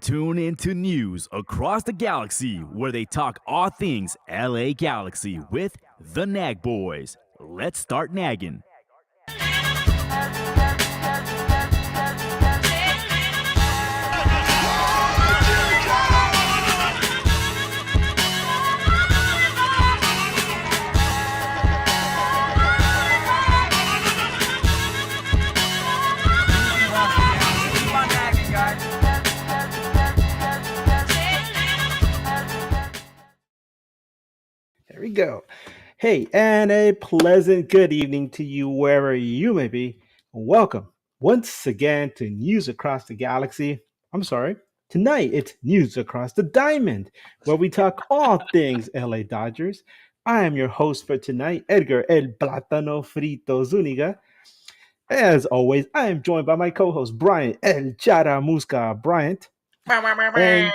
Tune in to News Across the Galaxy, where they talk all things LA Galaxy with the Nag Boys. Let's start nagging. There we go. Hey, and a pleasant good evening to you wherever you may be. Welcome once again to News Across the Galaxy. I'm sorry, tonight it's News Across the Diamond, where we talk all things LA Dodgers. I am your host for tonight, Edgar El Plátano Frito Zuniga. As always, I am joined by my co-host, Brian El Charamusca Bryant, and,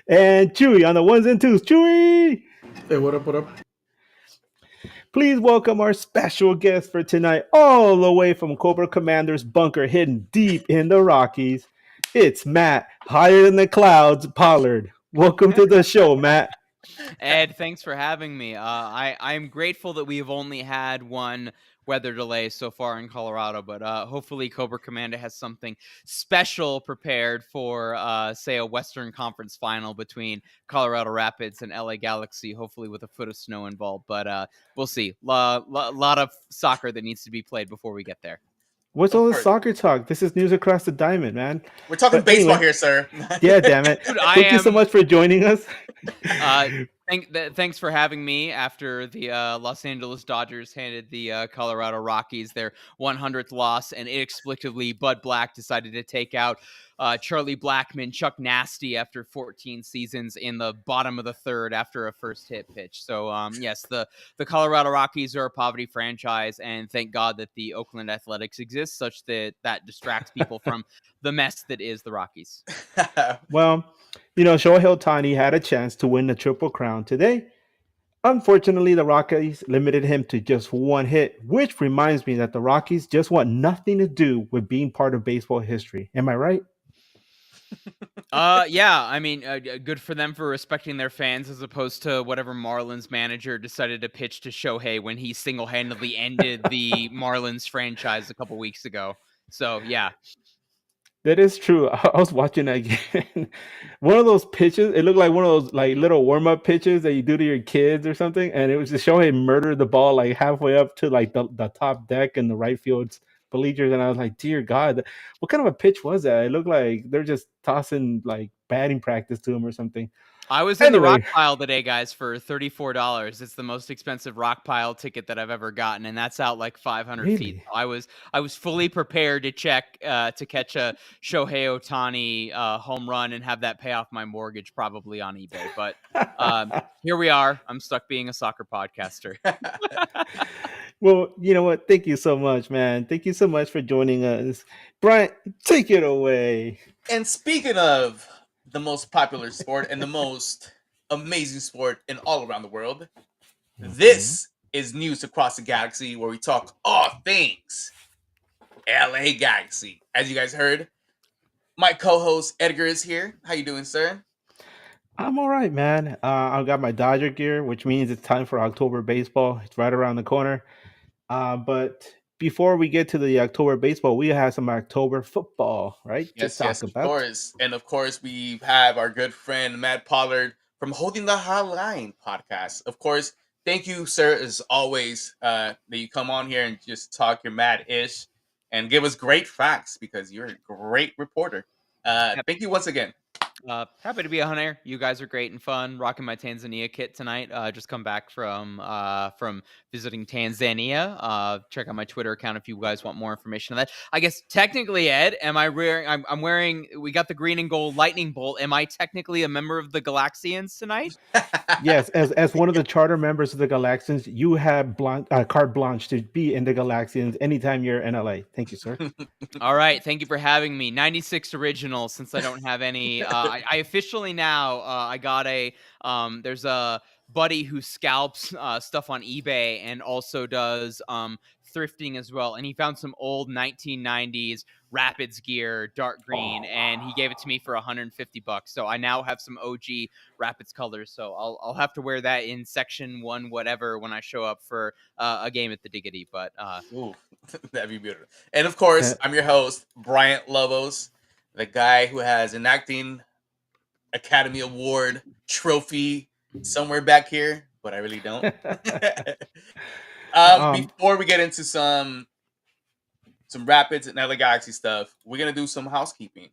and Chewy on the ones and twos. Chewy! Hey, what up, what up? Please welcome our special guest for tonight, all the way from Cobra Commander's bunker hidden deep in the Rockies. It's Matt, higher than the clouds, Pollard. Welcome to the show, Matt. Ed, thanks for having me. I'm grateful that we've only had one weather delay so far in Colorado, but hopefully Cobra Commander has something special prepared for, say, a Western Conference final between Colorado Rapids and LA Galaxy, hopefully with a foot of snow involved. But we'll see. Lot of soccer that needs to be played before we get there. What's all this soccer talk? This is News Across the Diamond, man. We're talking baseball here, sir. Yeah, damn it. Dude, Thank you so much for joining us. Thanks for having me after the Los Angeles Dodgers handed the Colorado Rockies their 100th loss, and inexplicably Bud Black decided to take out Charlie Blackmon, Chuck Nasty after 14 seasons in the bottom of the third after a first hit pitch. So yes, the Colorado Rockies are a poverty franchise, and thank God that the Oakland Athletics exists such that distracts people from the mess that is the Rockies. Well, you know, Shohei Ohtani had a chance to win the Triple Crown today. Unfortunately, the Rockies limited him to just one hit, which reminds me that the Rockies just want nothing to do with being part of baseball history. Am I right? Yeah, I mean, good for them for respecting their fans as opposed to whatever Marlins manager decided to pitch to Shohei when he single-handedly ended the Marlins franchise a couple weeks ago. So, yeah. That is true. I was watching that again. One of those pitches, it looked like one of those like little warm-up pitches that you do to your kids or something, and it was just Shohei murdered the ball like halfway up to like the top deck in the right field bleachers, and I was like, dear God, what kind of a pitch was that? It looked like they're just tossing like batting practice to him or something. I was in the rock pile today, guys, for $34. It's the most expensive rock pile ticket that I've ever gotten, and that's out like 500 feet. I was fully prepared to catch a Shohei Ohtani home run and have that pay off my mortgage probably on eBay. But here we are. I'm stuck being a soccer podcaster. Well, you know what? Thank you so much, man. Thank you so much for joining us. Brian, take it away. And speaking of the most popular sport and the most amazing sport in all around the world, this is News Across the Galaxy, where we talk all things LA Galaxy. As you guys heard, my co-host Edgar is here. How you doing, sir? I'm all right, man. I've got my Dodger gear, which means it's time for October baseball. It's right around the corner. But before we get to the October baseball, we have some October football, right? Yes, of course. And of course, we have our good friend Matt Pollard from Holding the Hotline podcast. Of course, thank you, sir, as always, that you come on here and just talk your mad-ish and give us great facts because you're a great reporter. Thank you once again. Happy to be on air. You guys are great and fun. Rocking my Tanzania kit tonight. Just come back from visiting Tanzania. Check out my Twitter account if you guys want more information on that. I guess technically, Ed, am I wearing? I'm wearing. We got the green and gold lightning bolt. Am I technically a member of the Galaxians tonight? Yes, as one of the charter members of the Galaxians, you have carte blanche to be in the Galaxians anytime you're in LA. Thank you, sir. All right, thank you for having me. 96 original, since I don't have any. I officially now I got a there's a buddy who scalps stuff on eBay and also does thrifting as well, and he found some old 1990s Rapids gear, dark green, and he gave it to me for $150. So I now have some OG Rapids colors. So I'll have to wear that in section 1 whatever when I show up for a game at the Diggity. But Ooh, that'd be beautiful. And of course, I'm your host, Bryant Lobos, the guy who has an acting Academy Award trophy somewhere back here, but I really don't. Before we get into some Rapids and LA Galaxy stuff, we're gonna do some housekeeping.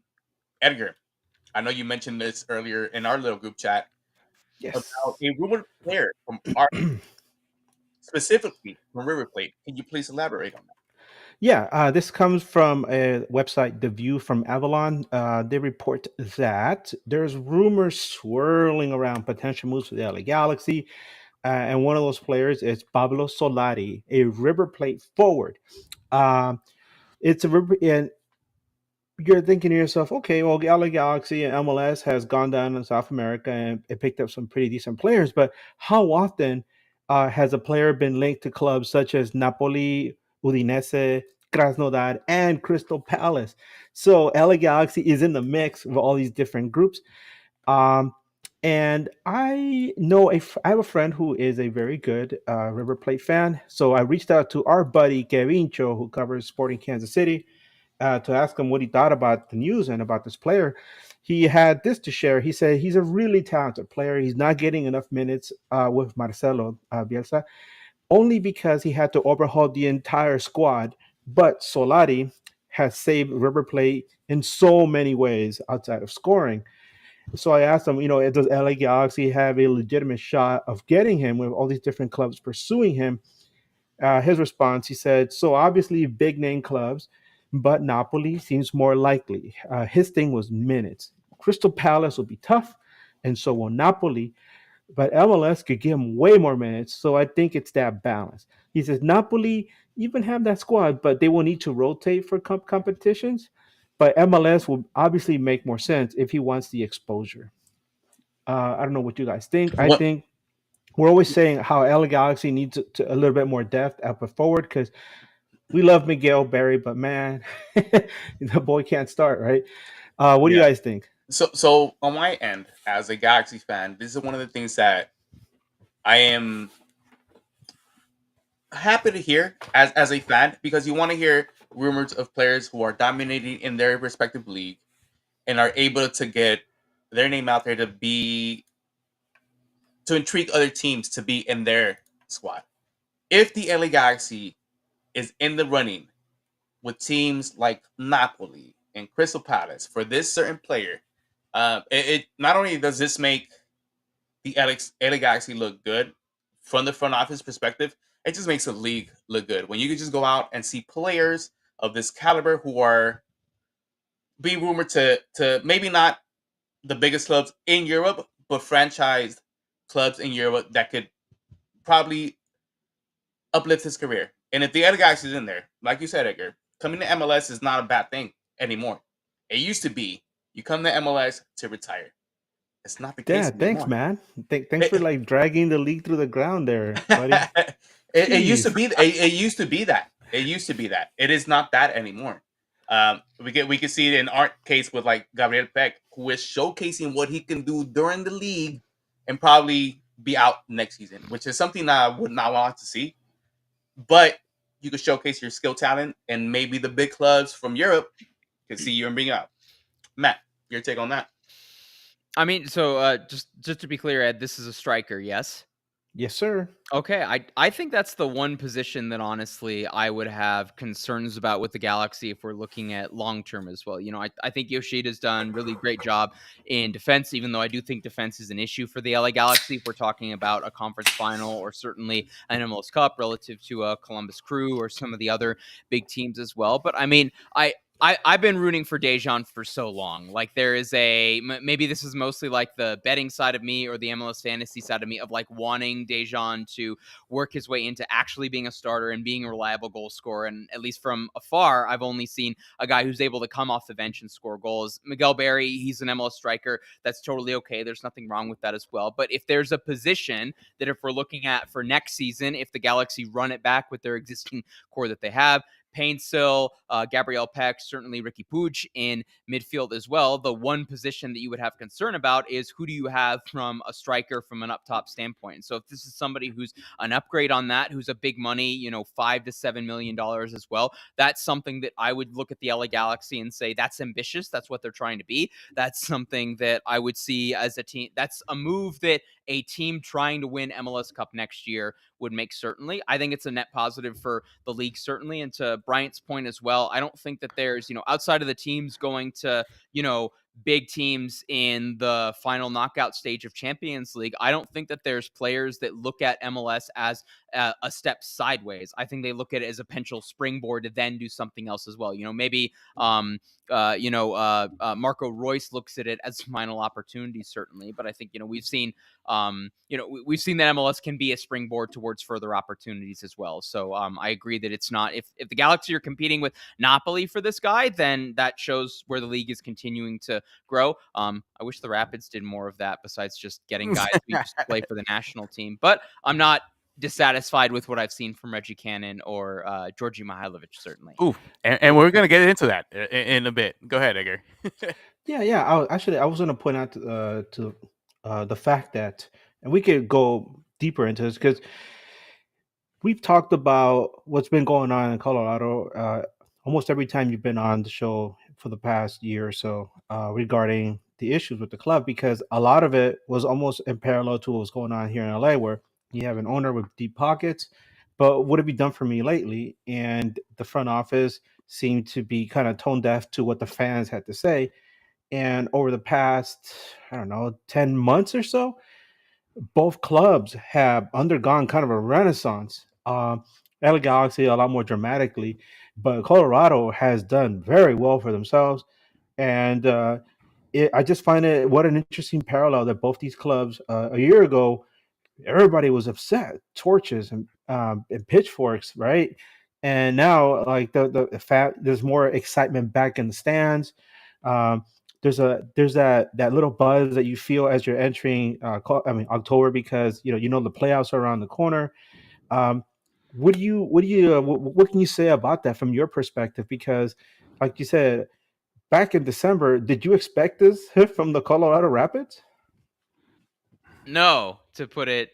Edgar, I know you mentioned this earlier in our little group chat Yes. about a rumored player from our specifically from River Plate. Can you please elaborate on that? Yeah, this comes from a website, The View from Avalon. They report that there's rumors swirling around potential moves for the LA Galaxy. And one of those players is Pablo Solari, a River Plate forward. Um, it's a river, and you're thinking to yourself, okay, well, LA Galaxy and MLS has gone down in South America and it picked up some pretty decent players, but how often has a player been linked to clubs such as Napoli, Udinese, Krasnodar, and Crystal Palace? So LA Galaxy is in the mix of all these different groups. Um, and I have a friend who is a very good River Plate fan. So I reached out to our buddy Kevincho, who covers Sporting Kansas City, to ask him what he thought about the news and about this player. He had this to share. He said he's a really talented player. He's not getting enough minutes with Marcelo Bielsa, only because he had to overhaul the entire squad. But Solari has saved River Plate in so many ways outside of scoring. So I asked him, does LA Galaxy have a legitimate shot of getting him with all these different clubs pursuing him? His response, he said, so obviously big name clubs, but Napoli seems more likely. His thing was minutes. Crystal Palace will be tough, and so will Napoli, but MLS could give him way more minutes, so I think it's that balance. He says Napoli even have that squad, but they will need to rotate for competitions. But MLS will obviously make more sense if he wants the exposure. I don't know what you guys think. I What? think we're always saying how LA Galaxy needs a little bit more depth up forward because we love Miguel Berry, but man, the boy can't start, right? What do you Yeah. guys think? So on my end, as a Galaxy fan, this is one of the things that I am happy to hear as a fan because you want to hear rumors of players who are dominating in their respective league and are able to get their name out there to intrigue other teams to be in their squad. If the LA Galaxy is in the running with teams like Napoli and Crystal Palace for this certain player, it not only does this make the LA Galaxy look good from the front office perspective, it just makes the league look good. When you can just go out and see players of this caliber who are being rumored to maybe not the biggest clubs in Europe, but franchised clubs in Europe that could probably uplift his career. And if the other guys is in there, like you said, Edgar, coming to MLS is not a bad thing anymore. It used to be you come to MLS to retire. It's not the case Yeah, thanks, anymore. man. Thanks for like dragging the league through the ground there, buddy. It used to Jeez. be. It used to be that. It used to be that. It is not that anymore. We can see it in our case with like Gabriel Peck, who is showcasing what he can do during the league and probably be out next season, which is something that I would not want to see. But you can showcase your skill talent, and maybe the big clubs from Europe can see you and bring you out. Matt, your take on that? I mean, so just to be clear, Ed, this is a striker, yes? Yes, sir. Okay, I think that's the one position that honestly I would have concerns about with the Galaxy if we're looking at long term as well. I think Yoshida's done really great job in defense, even though I do think defense is an issue for the LA Galaxy if we're talking about a conference final or certainly an MLS Cup relative to a Columbus Crew or some of the other big teams as well. But I mean, I've been rooting for Dejan for so long. Like there is maybe this is mostly like the betting side of me or the MLS fantasy side of me of like wanting Dejan to work his way into actually being a starter and being a reliable goal scorer. And at least from afar, I've only seen a guy who's able to come off the bench and score goals. Miguel Berry, he's an MLS striker. That's totally okay. There's nothing wrong with that as well. But if there's a position that if we're looking at for next season, if the Galaxy run it back with their existing core that they have, Paintsill, Gabriel Peck, certainly Ricky Puig in midfield as well. The one position that you would have concern about is who do you have from a striker from an up top standpoint. So if this is somebody who's an upgrade on that, who's a big money, $5 to $7 million as well, that's something that I would look at the LA Galaxy and say that's ambitious. That's what they're trying to be. That's something that I would see as a team. That's a move that a team trying to win MLS Cup next year would make certainly. I think it's a net positive for the league, certainly. And to Bryant's point as well, I don't think that there's, outside of the teams going to, big teams in the final knockout stage of Champions League, I don't think that there's players that look at MLS as a step sideways. I think they look at it as a potential springboard to then do something else as well. Maybe Marco Royce looks at it as final opportunity, certainly. But I think, we've seen we've seen that MLS can be a springboard towards further opportunities as well. So I agree that it's not, if the Galaxy are competing with Napoli for this guy, then that shows where the league is continuing to grow. I wish the Rapids did more of that besides just getting guys who used to play for the national team. But I'm not dissatisfied with what I've seen from Reggie Cannon or Georgi Mihailovic, certainly. Ooh, and we're going to get into that in a bit. Go ahead, Edgar. Yeah. I was going to point out to the fact that, and we could go deeper into this because we've talked about what's been going on in Colorado almost every time you've been on the show for the past year or so regarding the issues with the club, because a lot of it was almost in parallel to what was going on here in LA, where you have an owner with deep pockets. But what have you done for me lately? And the front office seemed to be kind of tone deaf to what the fans had to say. And over the past, 10 months or so, both clubs have undergone kind of a renaissance. LA Galaxy a lot more dramatically, but Colorado has done very well for themselves. And I just find it what an interesting parallel that both these clubs a year ago, everybody was upset, torches and pitchforks, right? And now, like there's more excitement back in the stands. There's that little buzz that you feel as you're entering October, because the playoffs are around the corner. What can you say about that from your perspective? Because like you said, back in December, did you expect this from the Colorado Rapids? No, to put it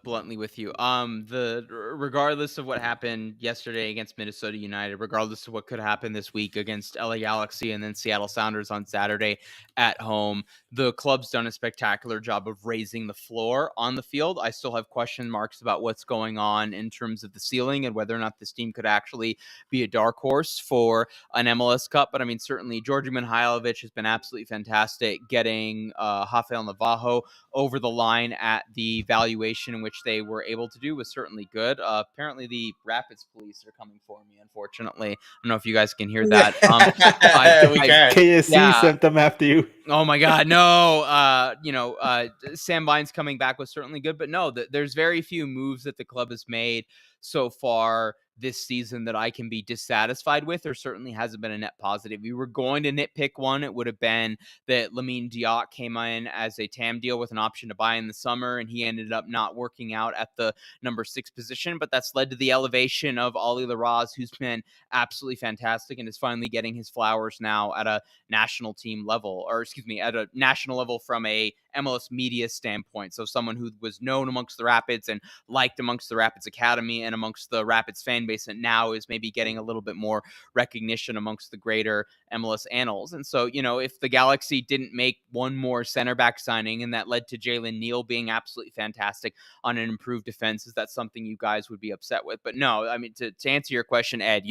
bluntly with you. Regardless of what happened yesterday against Minnesota United, regardless of what could happen this week against LA Galaxy and then Seattle Sounders on Saturday at home, the club's done a spectacular job of raising the floor on the field. I still have question marks about what's going on in terms of the ceiling and whether or not this team could actually be a dark horse for an MLS Cup. But I mean, certainly Georgi Mihailovic has been absolutely fantastic getting Rafael Navajo over the line at the valuation in which they were able to do was certainly good. Apparently the Rapids police are coming for me, unfortunately. I don't know if you guys can hear that. We can. KSC sent them after you. Oh my God, no. Sam Vines coming back was certainly good, but no, there's very few moves that the club has made so far this season that I can be dissatisfied with, or certainly hasn't been a net positive. We were going to nitpick one. It would have been that Lamine Diop came in as a TAM deal with an option to buy in the summer, and he ended up not working out at the number 6 position, but that's led to the elevation of Ali Laraz, who's been absolutely fantastic and is finally getting his flowers now at a national team level, at a national level from a MLS media standpoint. So someone who was known amongst the Rapids and liked amongst the Rapids Academy and amongst the Rapids fan base, and now is maybe getting a little bit more recognition amongst the greater MLS annals. And so, if the Galaxy didn't make one more center back signing and that led to Jalen Neal being absolutely fantastic on an improved defense, is that something you guys would be upset with? But no, I mean, to answer your question, Ed,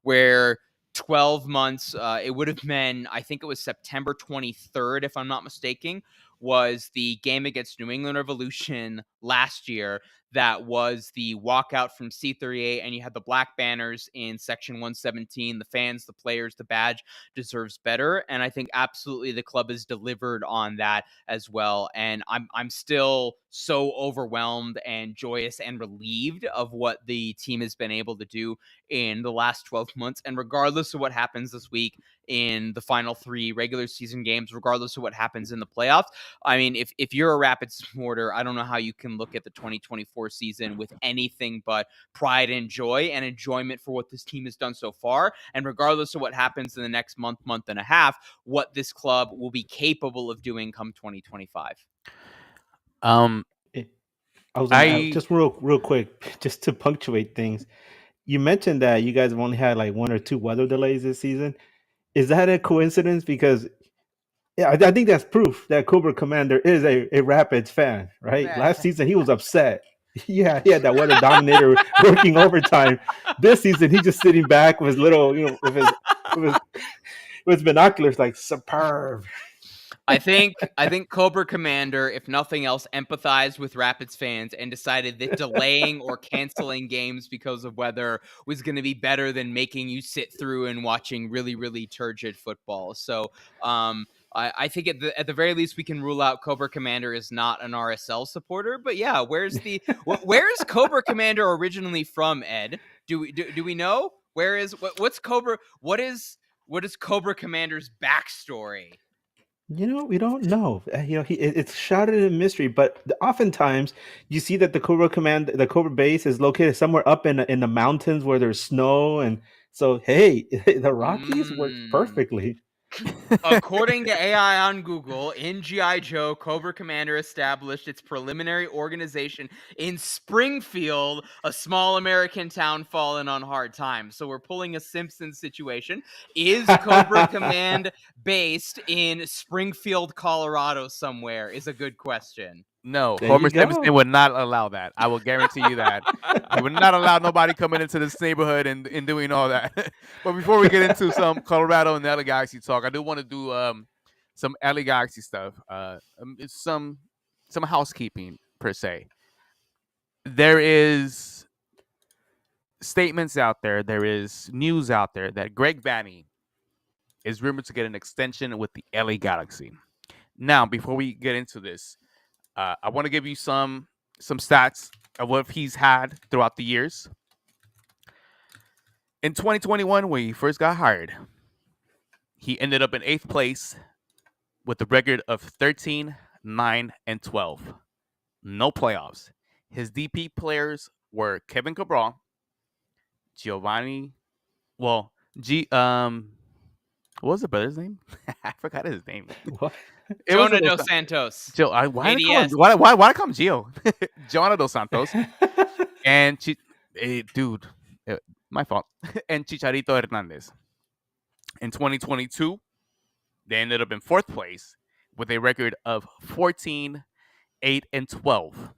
where 12 months, it would have been, I think it was September 23rd, if I'm not mistaken, was the game against New England Revolution last year. That was the walkout from C38, and you had the black banners in section 117. The fans, the players, the badge deserves better, and I think absolutely the club has delivered on that as well. And I'm still so overwhelmed and joyous and relieved of what the team has been able to do in the last 12 months. And regardless of what happens this week in the final 3 regular season games, regardless of what happens in the playoffs, I mean, if you're a Rapids supporter, I don't know how you can look at the 2024 season with anything but pride and joy and enjoyment for what this team has done so far. And regardless of what happens in the next month and a half, what this club will be capable of doing come 2025. Um, I was gonna add, just real quick, just to punctuate things. You mentioned that you guys have only had like 1 or 2 weather delays this season. Is that a coincidence? Because I think that's proof that Cobra Commander is a Rapids fan, right? Last season he was upset. Yeah, he had that weather dominator working overtime. This season he's just sitting back with his little, with his binoculars, like superb. I think Cobra Commander, if nothing else, empathized with Rapids fans and decided that delaying or canceling games because of weather was going to be better than making you sit through and watching really, really turgid football. So I think at the very least we can rule out Cobra Commander is not an RSL supporter. But yeah, where's Cobra Commander originally from, Ed? Do we know? What's Cobra? What is Cobra Commander's backstory? We don't know. It's shrouded in mystery. But oftentimes, you see that the Cobra base is located somewhere up in the mountains where there's snow, and so hey, the Rockies work perfectly. According to AI on Google, in G.I. Joe, Cobra Commander established its preliminary organization in Springfield, a small American town fallen on hard times. So we're pulling a Simpsons situation. Is Cobra Command based in Springfield, Colorado somewhere? Is a good question. No, There Homer you go. Simpson would not allow that. I will guarantee you that. He would not allow nobody coming into this neighborhood and doing all that. But before we get into some Colorado and LA Galaxy talk, I do want to do some LA Galaxy stuff. It's some housekeeping per se. There is statements out there. There is news out there that Greg Vanney is rumored to get an extension with the LA Galaxy. Now, before we get into this, I want to give you some stats of what he's had throughout the years. In 2021, when he first got hired, he ended up in 8th place with a record of 13, 9, and 12. No playoffs. His DP players were Kevin Cabral, Giovanni. Well, what was the brother's name? I forgot his name. What? Jonah Dos Santos. Why did I call him Gio? Jonah Dos Santos. And my fault. And Chicharito Hernandez. In 2022, they ended up in 4th place with a record of 14, 8, and 12.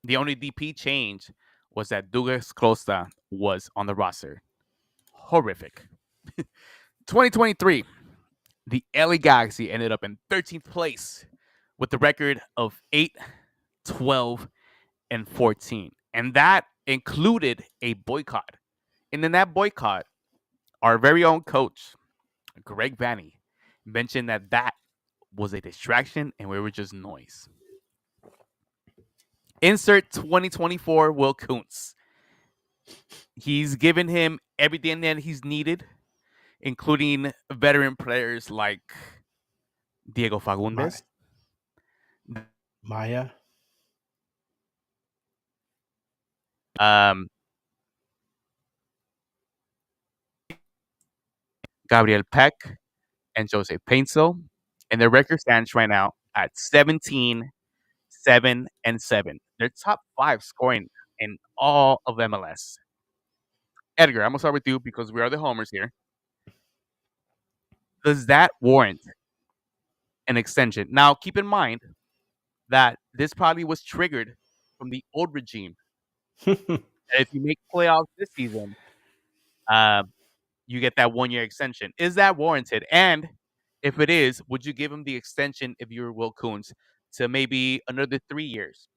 The only DP change was that Douglas Costa was on the roster. Horrific. 2023, the LA Galaxy ended up in 13th place with the record of 8, 12, and 14. And that included a boycott. And in that boycott, our very own coach, Greg Vanney, mentioned that was a distraction and we were just noise. Insert 2024 Will Kuntz. He's given him everything that he's needed, including veteran players like Diego Fagundes, Maya, Gabriel Peck, and Jose Painzel. And their record stands right now at 17, 7, and 7. They're top 5 scoring in all of MLS. Edgar, I'm going to start with you because we are the homers here. Does that warrant an extension? Now, keep in mind that this probably was triggered from the old regime. If you make playoffs this season, you get that 1-year extension. Is that warranted? And if it is, would you give him the extension if you were Will Kuntz to maybe another 3 years.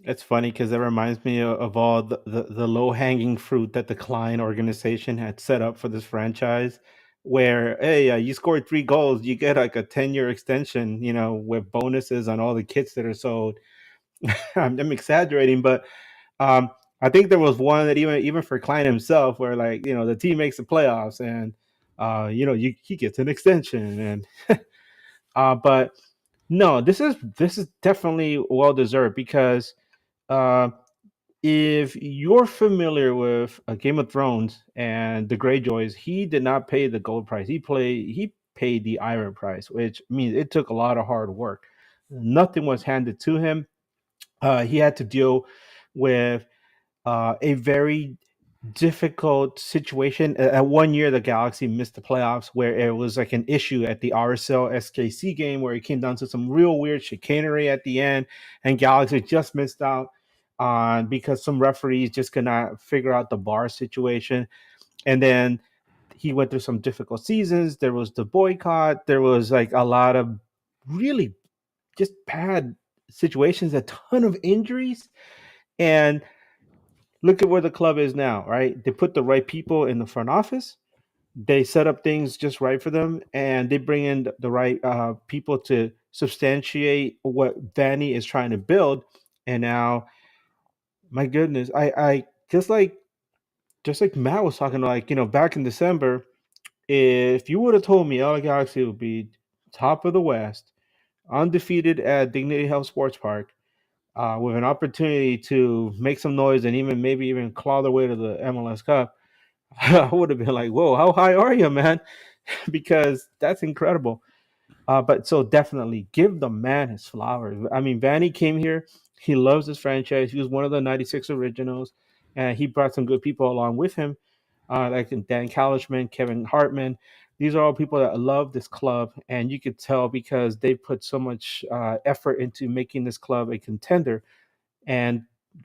It's funny because it reminds me of all the low hanging fruit that the Klein organization had set up for this franchise. Where, hey, you scored 3 goals, you get like a 10-year extension, with bonuses on all the kits that are sold. I'm exaggerating, but um, I think there was one that even for Klein himself, where like the team makes the playoffs and he gets an extension and but no, this is definitely well deserved because uh, if you're familiar with Game of Thrones and the Greyjoys, he did not pay the gold price. He paid the iron price, which means it took a lot of hard work. Nothing was handed to him. He had to deal with a very difficult situation. At one year, the Galaxy missed the playoffs, where it was like an issue at the RSL SKC game, where it came down to some real weird chicanery at the end, and Galaxy just missed out on because some referees just could not figure out the bar situation. And then he went through some difficult seasons. There was the boycott. There was like a lot of really just bad situations, a ton of injuries, and look at where the club is now, right? They put the right people in the front office. They set up things just right for them, and they bring in the right people to substantiate what Vanny is trying to build. And now, my goodness, I just like Matt was talking, like back in December, if you would have told me LA Galaxy would be top of the West, undefeated at Dignity Health Sports Park, with an opportunity to make some noise and maybe even claw their way to the MLS Cup, I would have been like, "Whoa, how high are you, man?" Because that's incredible. But so definitely give the man his flowers. I mean, Vanny came here. He loves this franchise. He was one of the '96 originals, and he brought some good people along with him, like Dan Kalishman, Kevin Hartman. These are all people that love this club, and you could tell because they put so much effort into making this club a contender. And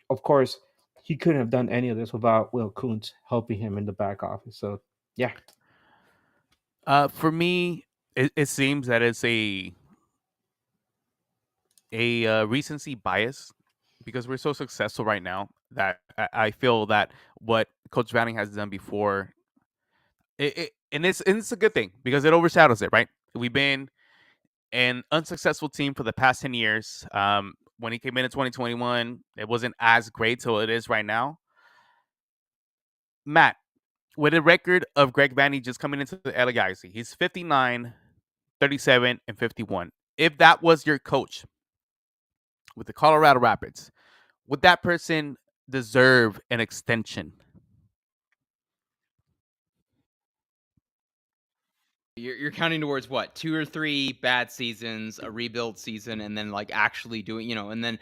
of course, he couldn't have done any of this without Will Kuntz helping him in the back office. So, yeah. For me, it seems that it's a recency bias because we're so successful right now that I feel that what Coach Vanning has done before, and it's a good thing because it overshadows it, right? We've been an unsuccessful team for the past 10 years. When he came in 2021, it wasn't as great till it is right now. Matt, with a record of Greg Vanny just coming into the LA Galaxy, he's 59, 37, and 51. If that was your coach with the Colorado Rapids, would that person deserve an extension? You're counting towards what, 2 or 3 bad seasons, a rebuild season, and then like actually doing, and then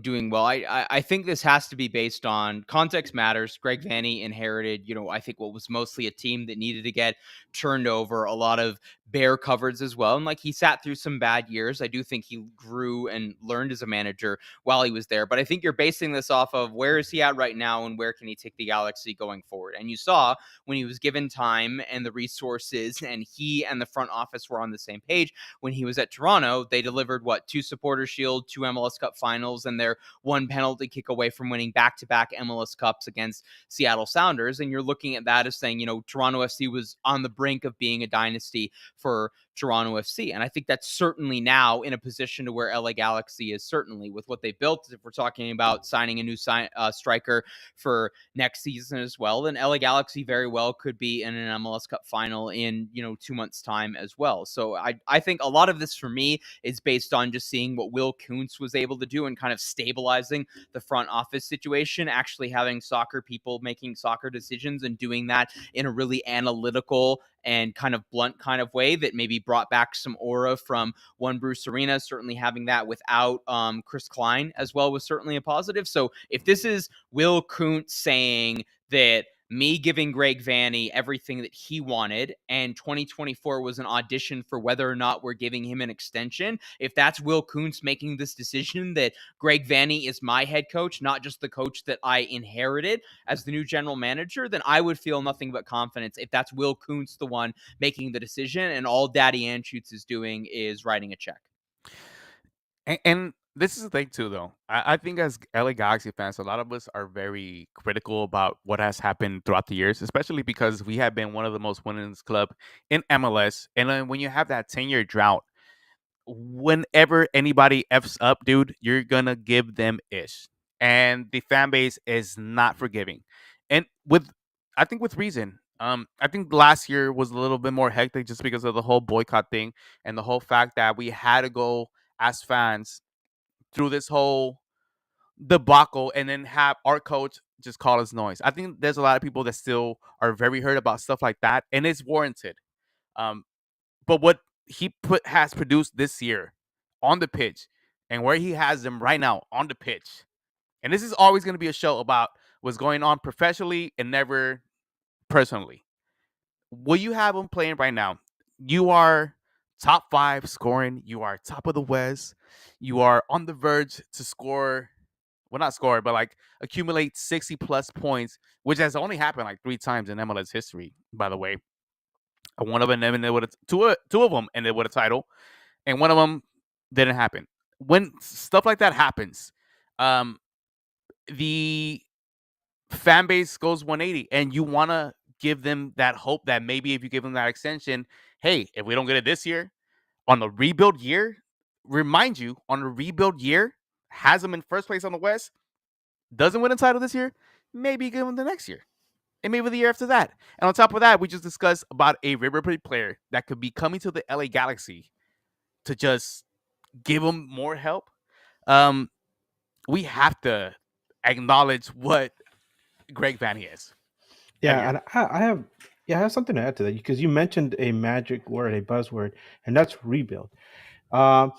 doing well. I think this has to be based on context matters. Greg Vanny inherited, I think what was mostly a team that needed to get turned over, a lot of bear covers as well. And like he sat through some bad years. I do think he grew and learned as a manager while he was there. But I think you're basing this off of where is he at right now and where can he take the Galaxy going forward. And you saw when he was given time and the resources and he and the front office were on the same page. When he was at Toronto, they delivered 2 Supporter Shield, 2 MLS Cup finals, and they're 1 penalty kick away from winning back-to-back MLS Cups against Seattle Sounders. And you're looking at that as saying, Toronto FC was on the brink of being a dynasty for Toronto FC. And I think that's certainly now in a position to where LA Galaxy is certainly with what they built. If we're talking about signing a new striker for next season as well, then LA Galaxy very well could be in an MLS Cup final in 2 months time as well. So I think a lot of this for me is based on just seeing what Will Kuntz was able to do and kind of stabilizing the front office situation, actually having soccer people making soccer decisions and doing that in a really analytical and kind of blunt kind of way that maybe brought back some aura from one Bruce Arena. Certainly having that without Chris Klein as well was certainly a positive. So if this is Will Kuntz saying that me giving Greg Vanney everything that he wanted, and 2024 was an audition for whether or not we're giving him an extension. If that's Will Kuntz making this decision that Greg Vanney is my head coach, not just the coach that I inherited as the new general manager, then I would feel nothing but confidence if that's Will Kuntz the one making the decision, and all Daddy Anschutz is doing is writing a check. And this is the thing too, though. I think as LA Galaxy fans, a lot of us are very critical about what has happened throughout the years, especially because we have been one of the most winningest club in MLS. And then when you have that 10-year drought, whenever anybody f's up, dude, you're gonna give them ish, and the fan base is not forgiving, and I think with reason. I think last year was a little bit more hectic just because of the whole boycott thing and the whole fact that we had to go as fans through this whole debacle and then have our coach just call us noise. I think there's a lot of people that still are very hurt about stuff like that, and it's warranted. Um, but what has produced this year on the pitch and where he has them right now on the pitch, and this is always going to be a show about what's going on professionally and never personally. What you have him playing right now, you are top 5 scoring. You are top of the West. You are on the verge to score. Well, not score, but like accumulate 60 plus points, which has only happened like 3 times in MLS history, by the way. One of them ended with two of them ended with a title, and one of them didn't happen. When stuff like that happens, the fan base goes 180, and you want to give them that hope that maybe if you give them that extension, hey, if we don't get it this year, on the rebuild year, remind you, on the rebuild year, has them in first place on the West, doesn't win a title this year, maybe give them the next year. And maybe the year after that. And on top of that, we just discussed about a River Plate player that could be coming to the LA Galaxy to just give them more help. We have to acknowledge what Greg Vanney is. Yeah, and I have something to add to that because you mentioned a magic word, a buzzword, and that's rebuild. Um,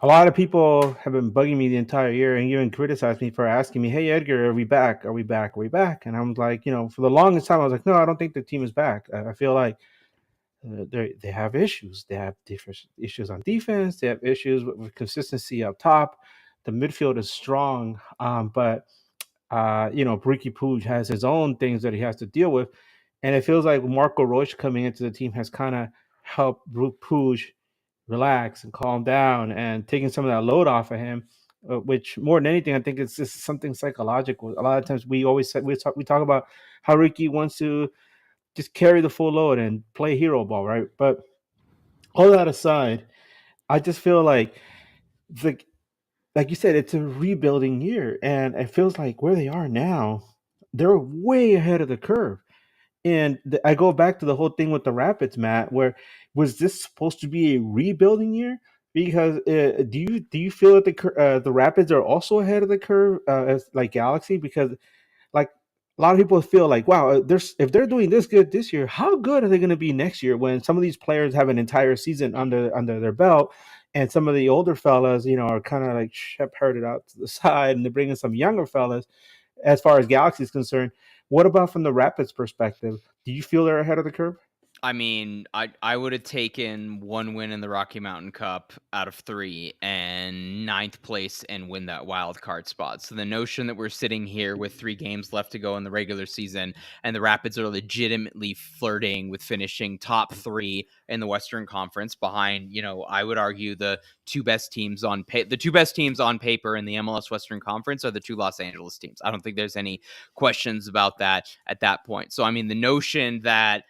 a lot of people have been bugging me the entire year and even criticized me for asking me, "Hey Edgar, are we back? Are we back? Are we back?" And I'm like, for the longest time, I was like, "No, I don't think the team is back. I feel like they have issues. They have different issues on defense. They have issues with consistency up top. The midfield is strong, but Ricky Puig has his own things that he has to deal with, and it feels like Marco Royce coming into the team has kind of helped Puig relax and calm down and taking some of that load off of him. Which more than anything, I think it's just something psychological. A lot of times we always say, we talk about how Ricky wants to just carry the full load and play hero ball, right? But all that aside, I just feel like the like you said, it's a rebuilding year, and it feels like where they are now, they're way ahead of the curve. And I go back to the whole thing with the Rapids, Matt. Where was this supposed to be a rebuilding year? Because do you feel that the Rapids are also ahead of the curve as like Galaxy? Because like a lot of people feel like, wow, if they're doing this good this year, how good are they going to be next year when some of these players have an entire season under their belt, and some of the older fellas, are kind of like shepherded out to the side, and they're bringing some younger fellas. As far as Galaxy is concerned, what about from the Rapids perspective? Do you feel they're ahead of the curve? I mean, I would have taken 1 win in the Rocky Mountain Cup out of 3 and 9th place and win that wild card spot. So the notion that we're sitting here with 3 games left to go in the regular season and the Rapids are legitimately flirting with finishing top 3 in the Western Conference behind, I would argue the 2 best teams on the 2 best teams on paper in the MLS Western Conference are the 2 Los Angeles teams. I don't think there's any questions about that at that point. So I mean, the notion that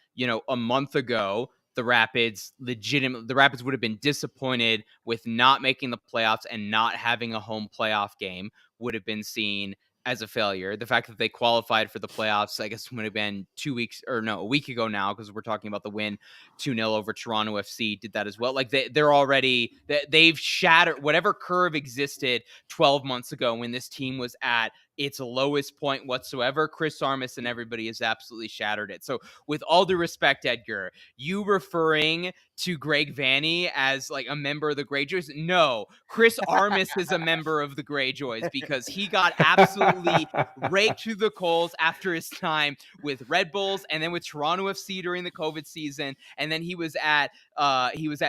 a month ago, the Rapids would have been disappointed with not making the playoffs and not having a home playoff game would have been seen as a failure. The fact that they qualified for the playoffs, I guess, would have been a week ago now, because we're talking about the win 2-0 over Toronto FC, did that as well. Like they've shattered whatever curve existed 12 months ago when this team was at its lowest point whatsoever. Chris Armas and everybody has absolutely shattered it. So with all due respect, Edgar, you referring to Greg Vanney as like a member of the Greyjoys? No, Chris Armas is a member of the Greyjoys because he got absolutely raked through the coals after his time with Red Bulls and then with Toronto FC during the COVID season, and then he was at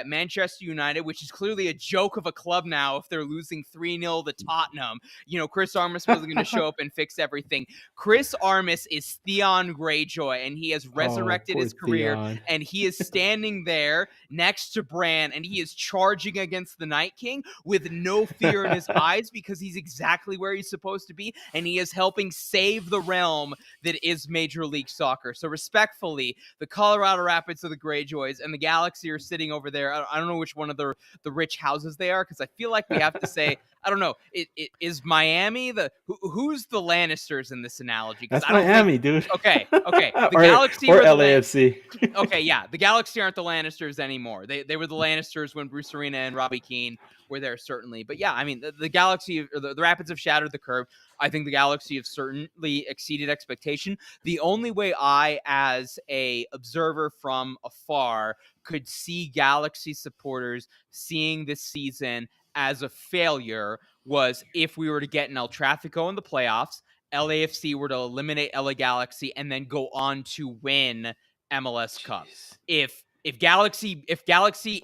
Manchester United, which is clearly a joke of a club now if they're losing 3-0 to Tottenham. Chris Armas wasn't going to show up and fix everything. Chris Armas is Theon Greyjoy, and he has resurrected his career, Theon. and he is standing there next to Bran, and he is charging against the Night King with no fear in his eyes because he's exactly where he's supposed to be, and he is helping save the realm that is Major League Soccer. So respectfully, the Colorado Rapids are the Greyjoys, and the Galaxy are sitting over there. I don't know which one of the rich houses they are, because I feel like we have to say, I don't know, it is Miami who's the Lannisters in this analogy? That's I don't Miami, dude. Okay. The or, Galaxy or were the LAFC. Okay, yeah, the Galaxy aren't the Lannisters anymore. They were the Lannisters when Bruce Arena and Robbie Keane were there, certainly. But yeah, I mean, the Galaxy, or the Rapids have shattered the curve. I think the Galaxy have certainly exceeded expectation. The only way I, as a observer from afar, could see Galaxy supporters seeing this season as a failure was if we were to get an El Tráfico in the playoffs, LAFC were to eliminate LA Galaxy, and then go on to win MLS Cup. If Galaxy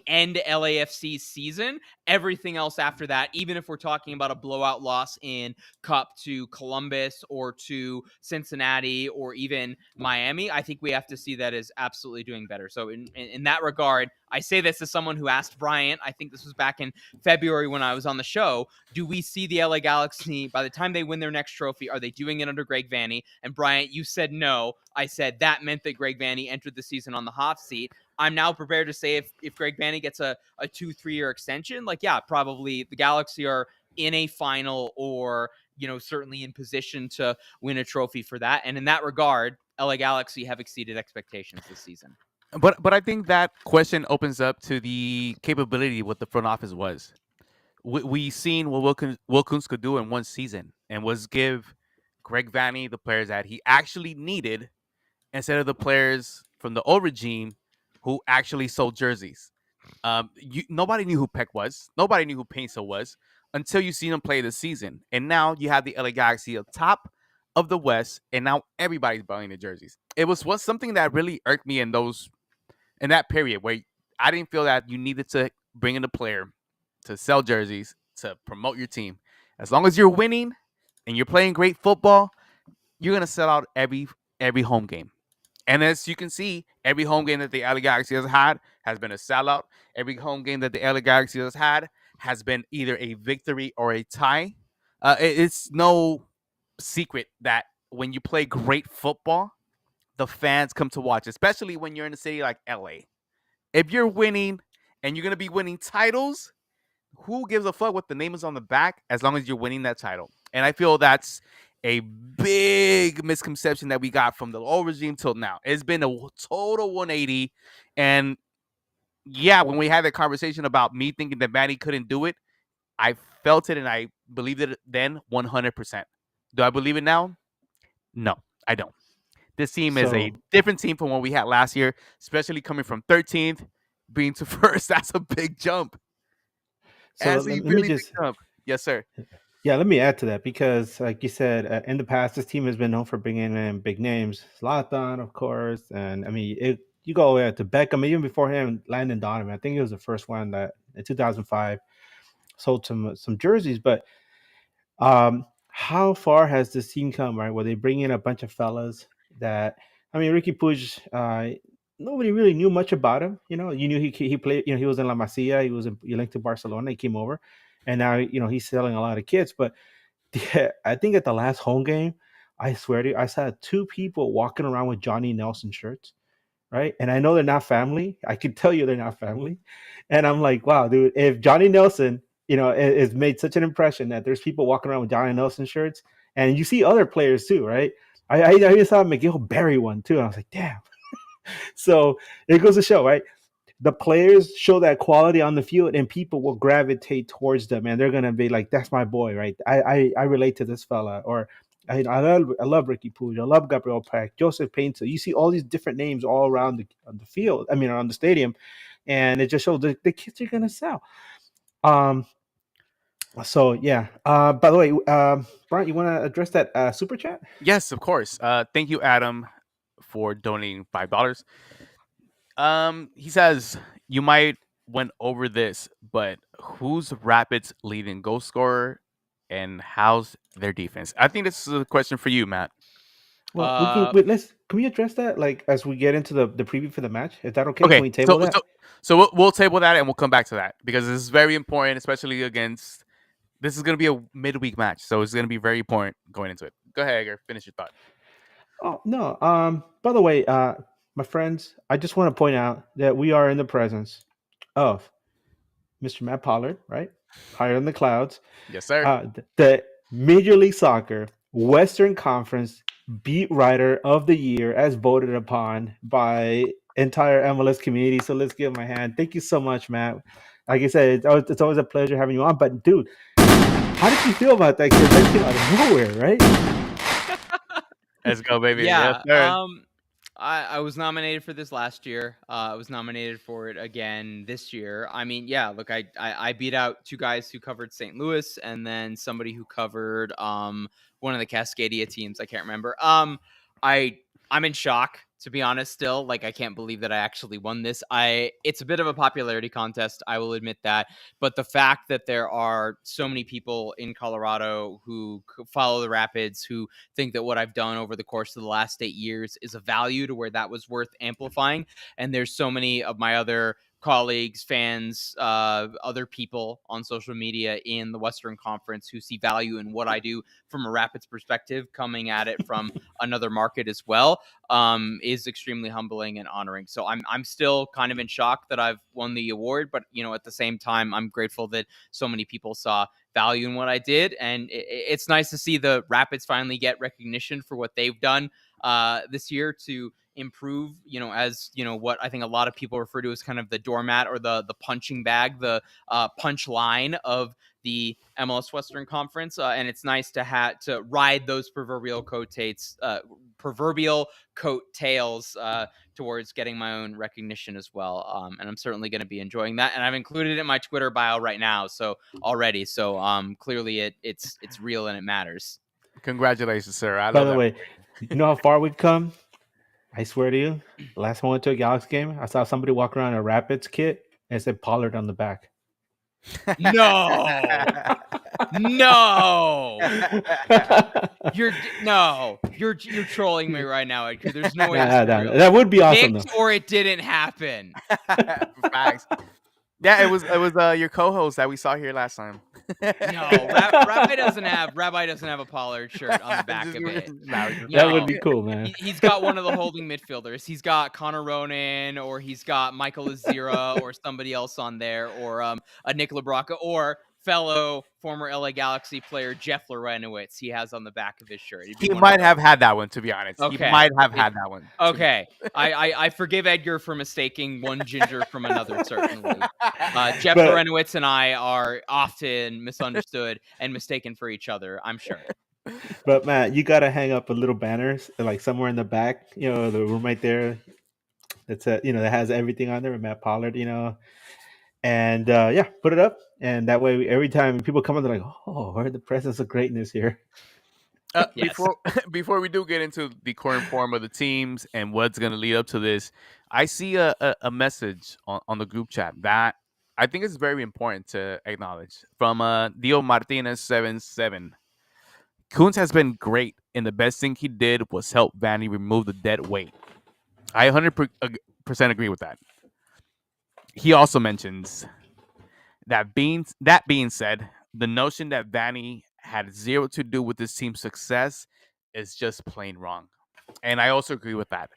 end LAFC's season, everything else after that, even if we're talking about a blowout loss in Cup to Columbus or to Cincinnati or even Miami, I think we have to see that as absolutely doing better. So in that regard, I say this as someone who asked Bryant, I think this was back in February when I was on the show, do we see the LA Galaxy, by the time they win their next trophy, are they doing it under Greg Vanney? And Bryant, you said no. I said that meant that Greg Vanney entered the season on the hot seat. I'm now prepared to say if Greg Vanney gets a 2-3 year extension, like, yeah, probably the Galaxy are in a final or, certainly in position to win a trophy for that. And in that regard, LA Galaxy have exceeded expectations this season. But I think that question opens up to the capability what the front office was. We seen what Wilkins could do in one season, and was give Greg Vanney the players that he actually needed instead of the players from the old regime who actually sold jerseys. Nobody knew who Peck was. Nobody knew who Painso was until you seen him play this season. And now you have the LA Galaxy at top of the West, and now everybody's buying the jerseys. It was something that really irked me in that period where I didn't feel that you needed to bring in a player to sell jerseys to promote your team. As long as you're winning and you're playing great football, you're gonna sell out every home game. And as you can see, every home game that the LA Galaxy has had has been a sellout. Every home game that the LA Galaxy has had has been either a victory or a tie. It's no secret that when you play great football, the fans come to watch, especially when you're in a city like LA. If you're winning and you're going to be winning titles, who gives a fuck what the name is on the back as long as you're winning that title? And I feel that's a big misconception that we got from the old regime till now. It's been a total 180. And yeah, when we had that conversation about me thinking that Manny couldn't do it, I felt it and I believed it then 100%. Do I believe it now? No, I don't. This team is a different team from what we had last year, especially coming from 13th, being to first. That's a big jump. So Big jump. Yes, sir. Yeah, let me add to that because, like you said, in the past, this team has been known for bringing in big names. Zlatan, of course. And, I mean, you go to Beckham, even before him, Landon Donovan. I think he was the first one that in 2005 sold some jerseys. But how far has this team come, right? Where they bring in a bunch of fellas that, I mean, Ricky Puig, nobody really knew much about him. You knew he played, he was in La Masia, he linked to Barcelona, he came over, and now, he's selling a lot of kits. But I think at the last home game, I swear to you, I saw two people walking around with Johnny Nelson shirts, right? And I know they're not family. I can tell you they're not family. And I'm like, wow, dude, if Johnny Nelson, has made such an impression that there's people walking around with Johnny Nelson shirts, and you see other players too, right? I even saw McGill Berry one too, and I was like, damn. So it goes to show, right? The players show that quality on the field, and people will gravitate towards them, and they're gonna be like, "That's my boy, right? I relate to this fella." Or I love Ricky Puig. I love Gabriel Peck, Joseph Painter. You see all these different names all around the field. I mean, around the stadium, and it just shows the kids are gonna sell. Um. So yeah. By the way, Brian, you want to address that super chat? Yes, of course. Thank you, Adam, for donating $5. He says you might went over this, but who's Rapids' leading goal scorer, and how's their defense? I think this is a question for you, Matt. Well, we can can we address that like as we get into the preview for the match? Is that okay? Can Okay, we table that? so we'll table that and we'll come back to that because this is very important, especially against. This is going to be a midweek match, so it's going to be very important going into it. Go ahead, Edgar. Finish your thought. Oh no. By the way, my friends, I just want to point out that we are in the presence of Mr. Matt Pollard, right? Higher in the clouds. Yes, sir. The Major League Soccer Western Conference beat writer of the year, as voted upon by entire MLS community. So let's give him a hand. Thank you so much, Matt. Like I said, it's always a pleasure having you on. But dude, how did you feel about that? Because that came out of nowhere, right? Let's go, baby. Yeah. Yes, sir. I was nominated for this last year. I was nominated for it again this year. I mean, yeah, look, I beat out two guys who covered St. Louis and then somebody who covered one of the Cascadia teams. I can't remember. I'm in shock, to be honest, still. Like, I can't believe that I actually won this. It's a bit of a popularity contest, I will admit that. But the fact that there are so many people in Colorado who follow the Rapids, who think that what I've done over the course of the last 8 years is a value to where that was worth amplifying. And there's so many of my other colleagues, fans, other people on social media in the Western Conference who see value in what I do from a Rapids perspective, coming at it from another market as well, is extremely humbling and honoring. So I'm still kind of in shock that I've won the award, but at the same time, I'm grateful that so many people saw value in what I did, and it's nice to see the Rapids finally get recognition for what they've done this year to improve, as what I think a lot of people refer to as kind of the doormat or the punching bag, the punch line of the MLS Western Conference, and it's nice to ride those proverbial coattails towards getting my own recognition as well. And I'm certainly going to be enjoying that, and I've included it in my Twitter bio right now. So clearly it's real and it matters. Congratulations, sir. By the way, you know how far we've come? I swear to you, the last time I went to a Galaxy game, I saw somebody walk around in a Rapids kit and it said Pollard on the back. No, you're trolling me right now, Edgar. There's no way. That would be awesome, though. Or it didn't happen. Facts. Yeah, it was your co-host that we saw here last time. No, Rabbi doesn't have a Pollard shirt on the back of it. That would be cool, man. He's got one of the holding midfielders. He's got Connor Ronan, or he's got Michael Azira, or somebody else on there, or a Nick LaBrocca, or fellow former LA Galaxy player Jeff Lorenowitz. He has on the back of his shirt. He might have had that one, to be honest. Okay. He might have had that one. Okay. I forgive Edgar for mistaking one ginger from another, certainly. Jeff Lorenowitz and I are often misunderstood and mistaken for each other, I'm sure. But Matt, you got to hang up a little banners like somewhere in the back, the room right there. That's that has everything on there with Matt Pollard, and put it up. And that way, every time people come on, they're like, "Oh, we're in the presence of greatness here." Yes. Before we do get into the current form of the teams and what's going to lead up to this, I see a message on the group chat that I think is very important to acknowledge from Dio Martinez 77. Kuntz has been great, and the best thing he did was help Vanny remove the dead weight. I 100% agree with that. He also mentions that being said, the notion that Vanny had zero to do with this team's success is just plain wrong. And I also agree with that.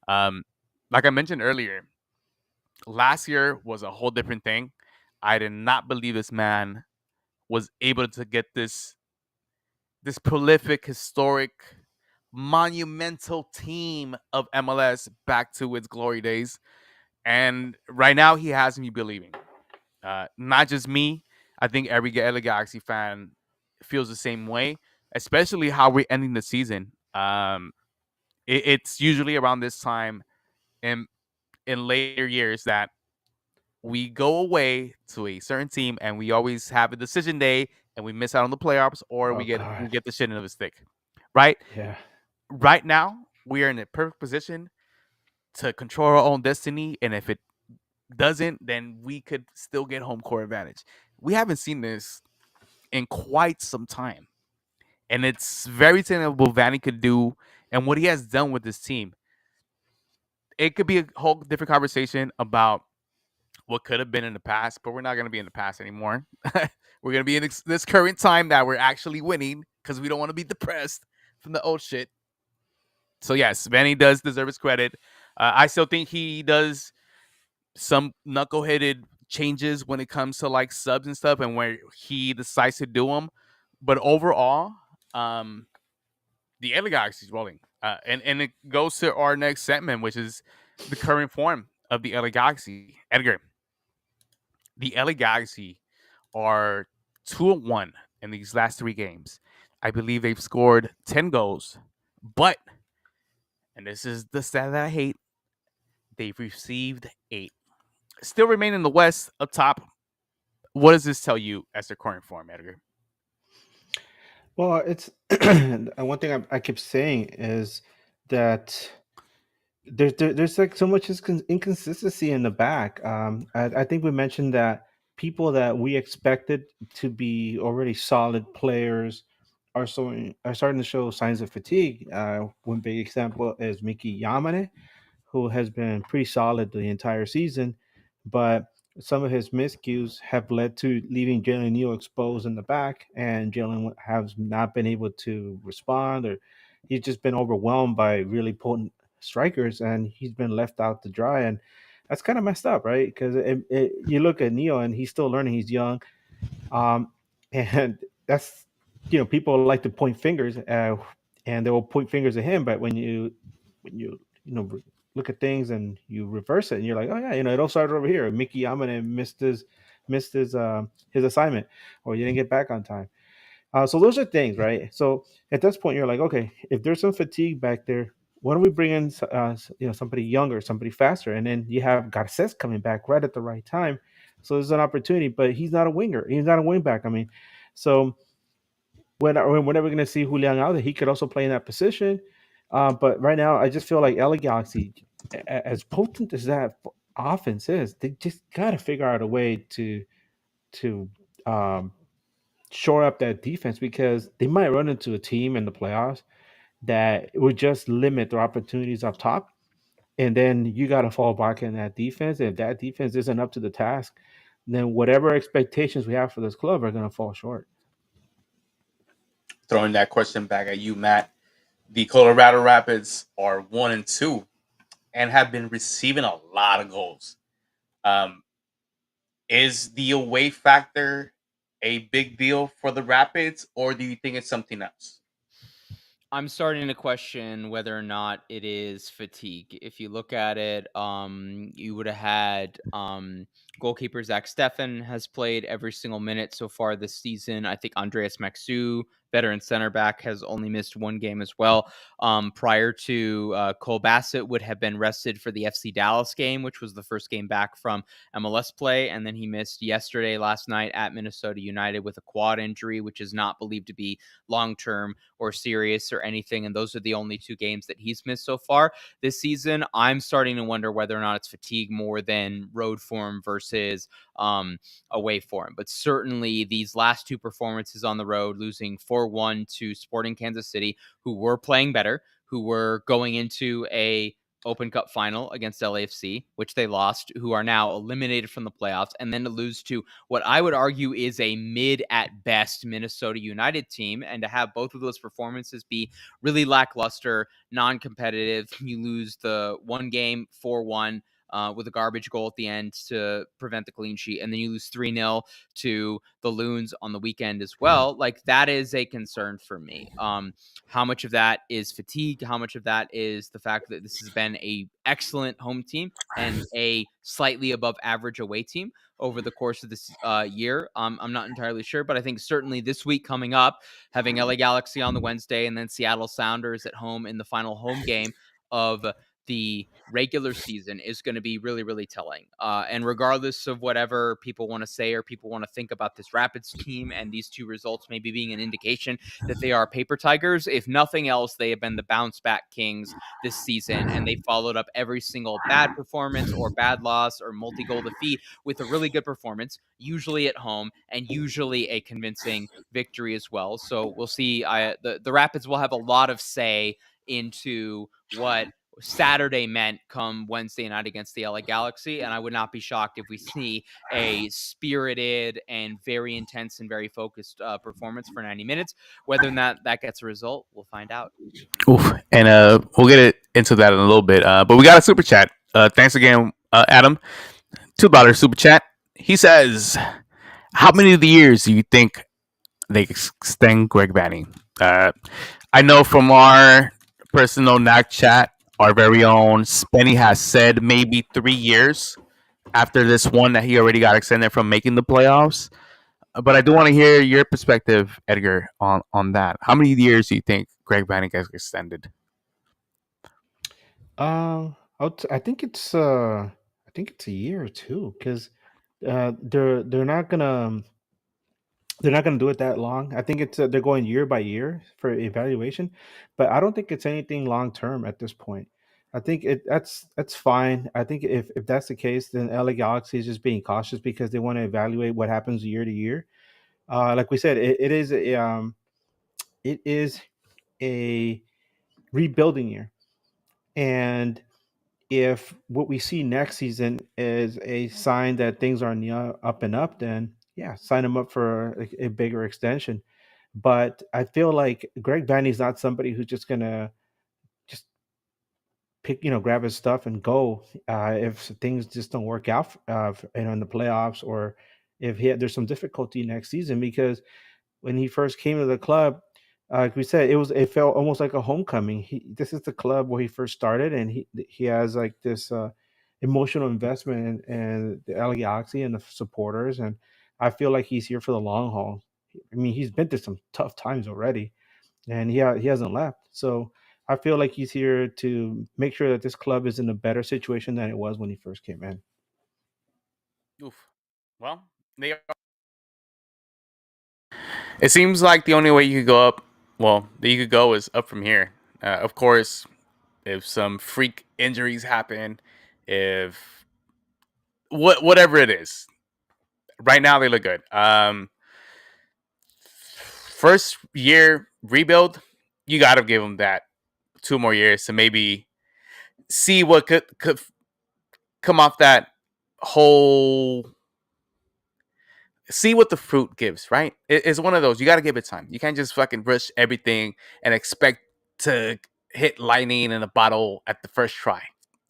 Like I mentioned earlier, last year was a whole different thing. I did not believe this man was able to get this prolific, historic, monumental team of MLS back to its glory days. And right now he has me believing. Not just me. I think every LA Galaxy fan feels the same way. especially how we're ending the season. It's usually around this time in later years that we go away to a certain team and we always have a decision day and we miss out on the playoffs or Oh we God. get the shit into the stick. Right? Yeah. Right now, we are in a perfect position to control our own destiny, and if it doesn't, then we could still get home court advantage. We haven't seen this in quite some time. And it's very telling what Vanny could do and what he has done with this team. It could be a whole different conversation about what could have been in the past, but we're not going to be in the past anymore. We're going to be in this current time that we're actually winning because we don't want to be depressed from the old shit. So, yes, Vanny does deserve his credit. I still think he does some knuckleheaded changes when it comes to like subs and stuff and where he decides to do them. But overall, the LA Galaxy is rolling. And it goes to our next segment, which is the current form of the LA Galaxy. Edgar, the LA Galaxy are 2-1 in these last 3 games. I believe they've scored 10 goals, but, and this is the stat that I hate, they've received 8. Still remain in the West up top. What does this tell you as their current form, Edgar? Well, it's one thing I keep saying is that there's like so much inconsistency in the back. I think we mentioned that people that we expected to be already solid players are starting to show signs of fatigue. One big example is Mickey Yamane, who has been pretty solid the entire season, but some of his miscues have led to leaving Jalen Neal exposed in the back, and Jalen has not been able to respond, or he's just been overwhelmed by really potent strikers, and he's been left out to dry, and that's kind of messed up, right? Because you look at Neal, and he's still learning, he's young, um, and that's people like to point fingers, and they will point fingers at him, but when you look at things and you reverse it and you're like, oh yeah, it all started over here. Mickey Yamane missed his assignment, or you didn't get back on time. So those are things, right? So at this point you're like, okay, if there's some fatigue back there, why don't we bring in somebody younger, somebody faster? And then you have Garces coming back right at the right time, so there's an opportunity, but he's not a winger, he's not a wing back. I mean, so whenever we're going to see Julian Alde, he could also play in that position. But right now, I just feel like LA Galaxy, as potent as that offense is, they just got to figure out a way to um, shore up that defense, because they might run into a team in the playoffs that would just limit their opportunities up top. And then you got to fall back in that defense. And if that defense isn't up to the task, then whatever expectations we have for this club are going to fall short. Throwing that question back at you, Matt. The Colorado Rapids are 1-2 and have been receiving a lot of goals. Um, is the away factor a big deal for the Rapids, or do you think it's something else? I'm starting to question whether or not it is fatigue. If you look at it, you would have had goalkeeper Zach Steffen has played every single minute so far this season. I think Andreas Maxu, veteran center back, has only missed 1 game as well. Prior to Cole Bassett would have been rested for the FC Dallas game, which was the first game back from MLS play, and then he missed last night at Minnesota United with a quad injury, which is not believed to be long-term or serious or anything. And those are the only 2 games that he's missed so far this season. I'm starting to wonder whether or not it's fatigue more than road form versus away form. But certainly these last 2 performances on the road, losing 4-1 to Sporting Kansas City, who were playing better, who were going into a Open Cup final against LAFC, which they lost, who are now eliminated from the playoffs, and then to lose to what I would argue is a mid at best Minnesota United team, and to have both of those performances be really lackluster, non-competitive. You lose the 1 game 4-1 with a garbage goal at the end to prevent the clean sheet, and then you lose 3-0 to the Loons on the weekend as well. Like, that is a concern for me. How much of that is fatigue? How much of that is the fact that this has been a excellent home team and a slightly above average away team over the course of this year? I'm not entirely sure, but I think certainly this week coming up, having LA Galaxy on the Wednesday and then Seattle Sounders at home in the final home game of the regular season is going to be really, really telling. And regardless of whatever people want to say or people want to think about this Rapids team and these two results maybe being an indication that they are paper tigers, if nothing else, they have been the bounce back kings this season, and they followed up every single bad performance or bad loss or multi-goal defeat with a really good performance, usually at home, and usually a convincing victory as well. So we'll see. The Rapids will have a lot of say into what Saturday meant come Wednesday night against the LA Galaxy, and I would not be shocked if we see a spirited and very intense and very focused performance for 90 minutes. Whether or not that gets a result, we'll find out. Oof. And we'll get into that in a little bit. But we got a super chat. Thanks again, Adam. $2 super chat. He says, how many of the years do you think they extend Greg Vanney? I know from our personal NAC chat, our very own Spenny has said maybe 3 years after this one that he already got extended from making the playoffs. But I do want to hear your perspective, Edgar, on that. How many years do you think Greg Vanney gets extended? I think it's a year or two, because they're not gonna do it that long. I think it's they're going year by year for evaluation, but I don't think it's anything long term at this point. I think that's fine. I think if that's the case, then LA Galaxy is just being cautious because they want to evaluate what happens year to year. Like we said, it is a rebuilding year, and if what we see next season is a sign that things are on the up and up, then yeah, sign him up for a bigger extension. But I feel like Greg Vanney's not somebody who's just gonna just grab his stuff and go if things just don't work out, in the playoffs, or if there's some difficulty next season. Because when he first came to the club, like we said, it felt almost like a homecoming. This is the club where he first started, and he has like this emotional investment in the LA Galaxy and the supporters, and I feel like he's here for the long haul. I mean, he's been through some tough times already, and he hasn't left. So I feel like he's here to make sure that this club is in a better situation than it was when he first came in. Oof. Well, it seems like the only way you could go up, that you could go is up from here. Of course, if some freak injuries happen, if whatever it is, right now they look good. First year rebuild, you got to give them that 2 more years to maybe see what could come off that whole. See what the fruit gives, right? It's one of those. You got to give it time. You can't just fucking rush everything and expect to hit lightning in a bottle at the first try.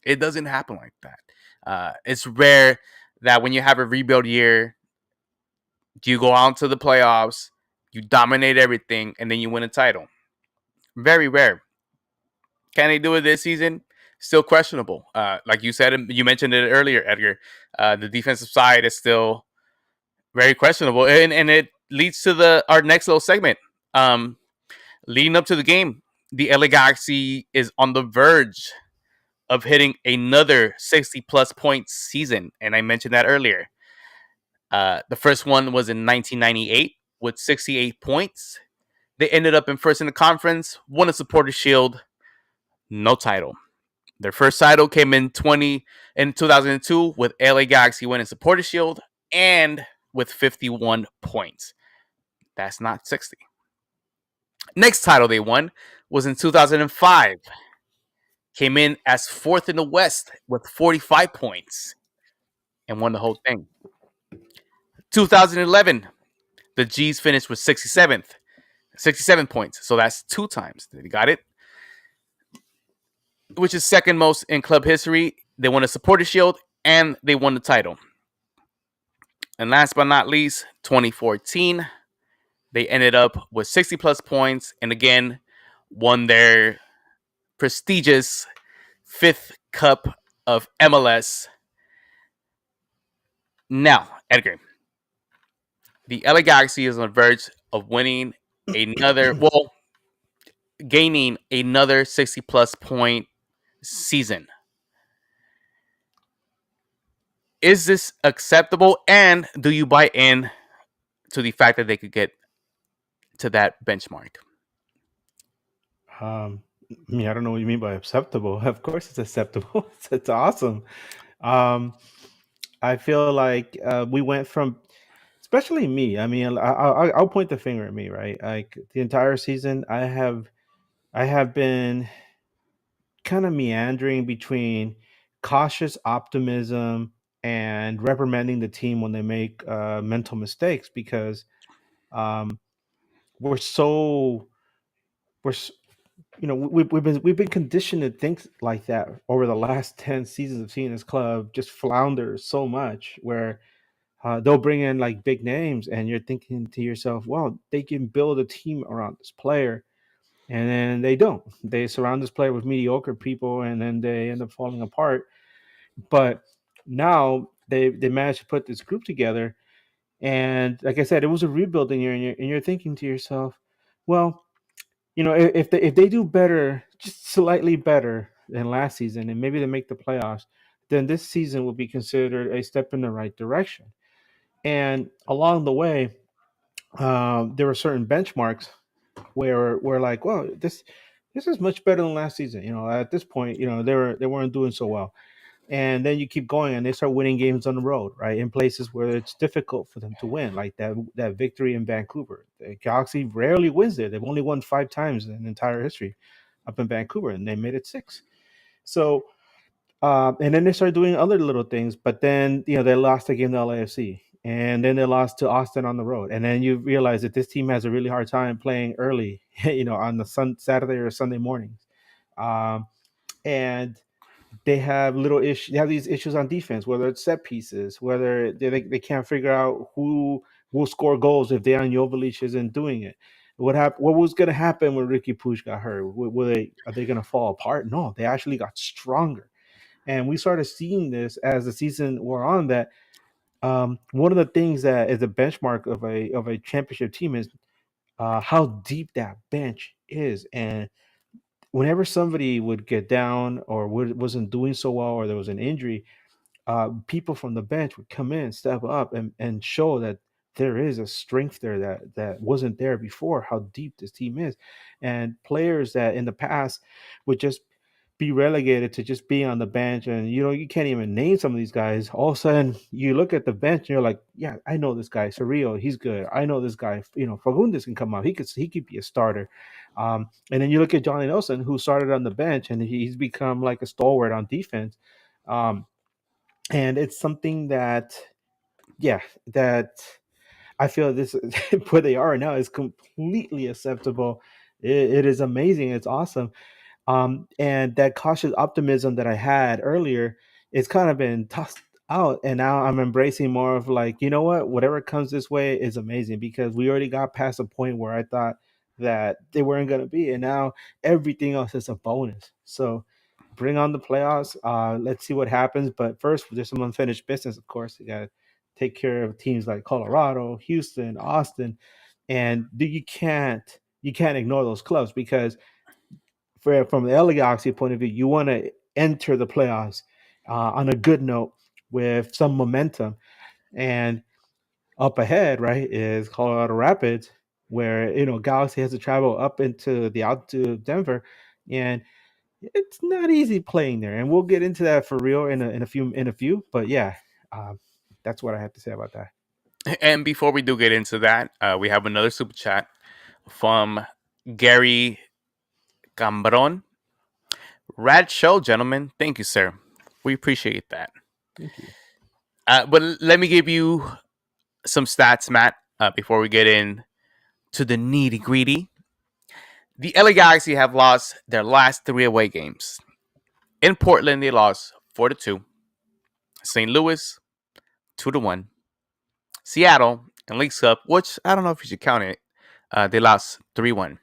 It doesn't happen like that. It's rare that when you have a rebuild year, you go out to the playoffs, you dominate everything, and then you win a title. Very rare. Can they do it this season? Still questionable. Like you said, you mentioned it earlier, Edgar. The defensive side is still very questionable, and it leads to our next little segment. Leading up to the game, the LA Galaxy is on the verge of hitting another 60-plus point season, and I mentioned that earlier. The first one was in 1998 with 68 points. They ended up in first in the conference, won a Supporters Shield, no title. Their first title came in 2002 with LA Galaxy winning Supporters Shield and with 51 points. That's not 60. Next title they won was in 2005. Came in as fourth in the West with 45 points and won the whole thing. 2011, the G's finished with 67 points. So that's 2 times. They got it, which is second most in club history. They won a Supporter Shield, and they won the title. And last but not least, 2014, they ended up with 60 plus points and again won their prestigious fifth cup of MLS. Now, Edgar, the LA Galaxy is on the verge of winning gaining another 60 plus point season. Is this acceptable? And do you buy in to the fact that they could get to that benchmark? I mean, I don't know what you mean by acceptable. Of course, it's acceptable. It's awesome. Um, I feel like we went from, especially me. I mean, I'll point the finger at me, right? Like the entire season, I have been kind of meandering between cautious optimism and reprimanding the team when they make mental mistakes because um, we're so we're s- we've been conditioned to think like that over the last 10 seasons of seeing this club just flounder so much where they'll bring in like big names and you're thinking to yourself, well, they can build a team around this player, and then they don't. They surround this player with mediocre people and then they end up falling apart. But now they managed to put this group together, and like I said, it was a rebuilding year, and you're thinking to yourself, well, if they do better, just slightly better than last season, and maybe they make the playoffs, then this season will be considered a step in the right direction. And along the way, there were certain benchmarks where we're like, well, this is much better than last season. At this point, they weren't doing so well, and then you keep going, and they start winning games on the road, right, in places where it's difficult for them to win, like that victory in Vancouver. The Galaxy rarely wins there. They've only won 5 times in entire history up in Vancouver, and they made it 6. So and then they started doing other little things, but then they lost the game to LAFC, and then they lost to Austin on the road, and then you realize that this team has a really hard time playing early, on the Saturday or Sunday mornings, um, and they have little issues. They have these issues on defense, whether it's set pieces, whether they can't figure out who will score goals if Dejan Joveljic isn't doing it. What was going to happen when Ricky Puig got hurt? Are they going to fall apart? No, they actually got stronger. And we started seeing this as the season wore on. That one of the things that is a benchmark of a championship team is how deep that bench is. And whenever somebody would get down or wasn't doing so well, or there was an injury, people from the bench would come in, step up, and show that there is a strength there that wasn't there before. How deep this team is, and players that in the past would just be relegated to just being on the bench, and you can't even name some of these guys. All of a sudden, you look at the bench and you're like, yeah, I know this guy, Surreal, he's good. I know this guy, Fagundes can come out. He could be a starter. And then you look at Johnny Nelson, who started on the bench, and he's become like a stalwart on defense. Um, and it's something that, yeah, that I feel this where they are now is completely acceptable. It is amazing. It's awesome. And that cautious optimism that I had earlier, it's kind of been tossed out, and now I'm embracing more of like, you know what, whatever comes this way is amazing, because we already got past a point where I thought that they weren't going to be, and now everything else is a bonus. So bring on the playoffs. Let's see what happens, but first there's some unfinished business. Of course, you got to take care of teams like Colorado, Houston, Austin, and you can't ignore those clubs, because from the LA Galaxy point of view, you want to enter the playoffs on a good note with some momentum. And up ahead, right, is Colorado Rapids, where Galaxy has to travel up into the out to Denver, and it's not easy playing there. And we'll get into that for real in a few. But yeah, um, that's what I have to say about that. And before we do get into that, we have another super chat from Gary Cambron. Rad show, gentlemen. Thank you, sir. We appreciate that. Thank you. But let me give you some stats, Matt, before we get in to the nitty gritty. The LA Galaxy have lost their last 3 away games. In Portland, they lost 4-2. St. Louis, 2-1. Seattle and Leagues Cup, which I don't know if you should count it. They lost 3-1.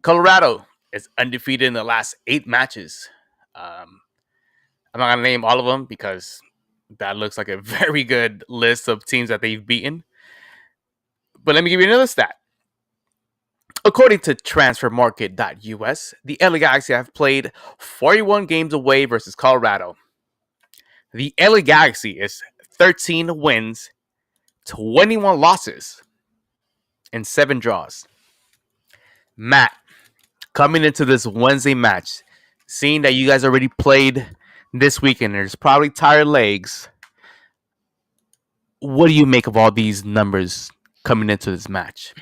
Colorado is undefeated in the last 8 matches. I'm not gonna name all of them because that looks like a very good list of teams that they've beaten. But let me give you another stat. According to transfermarket.us, the LA Galaxy have played 41 games away versus Colorado. The LA Galaxy is 13 wins, 21 losses, and 7 draws. Matt, coming into this Wednesday match, seeing that you guys already played this weekend, there's probably tired legs. What do you make of all these numbers coming into this match?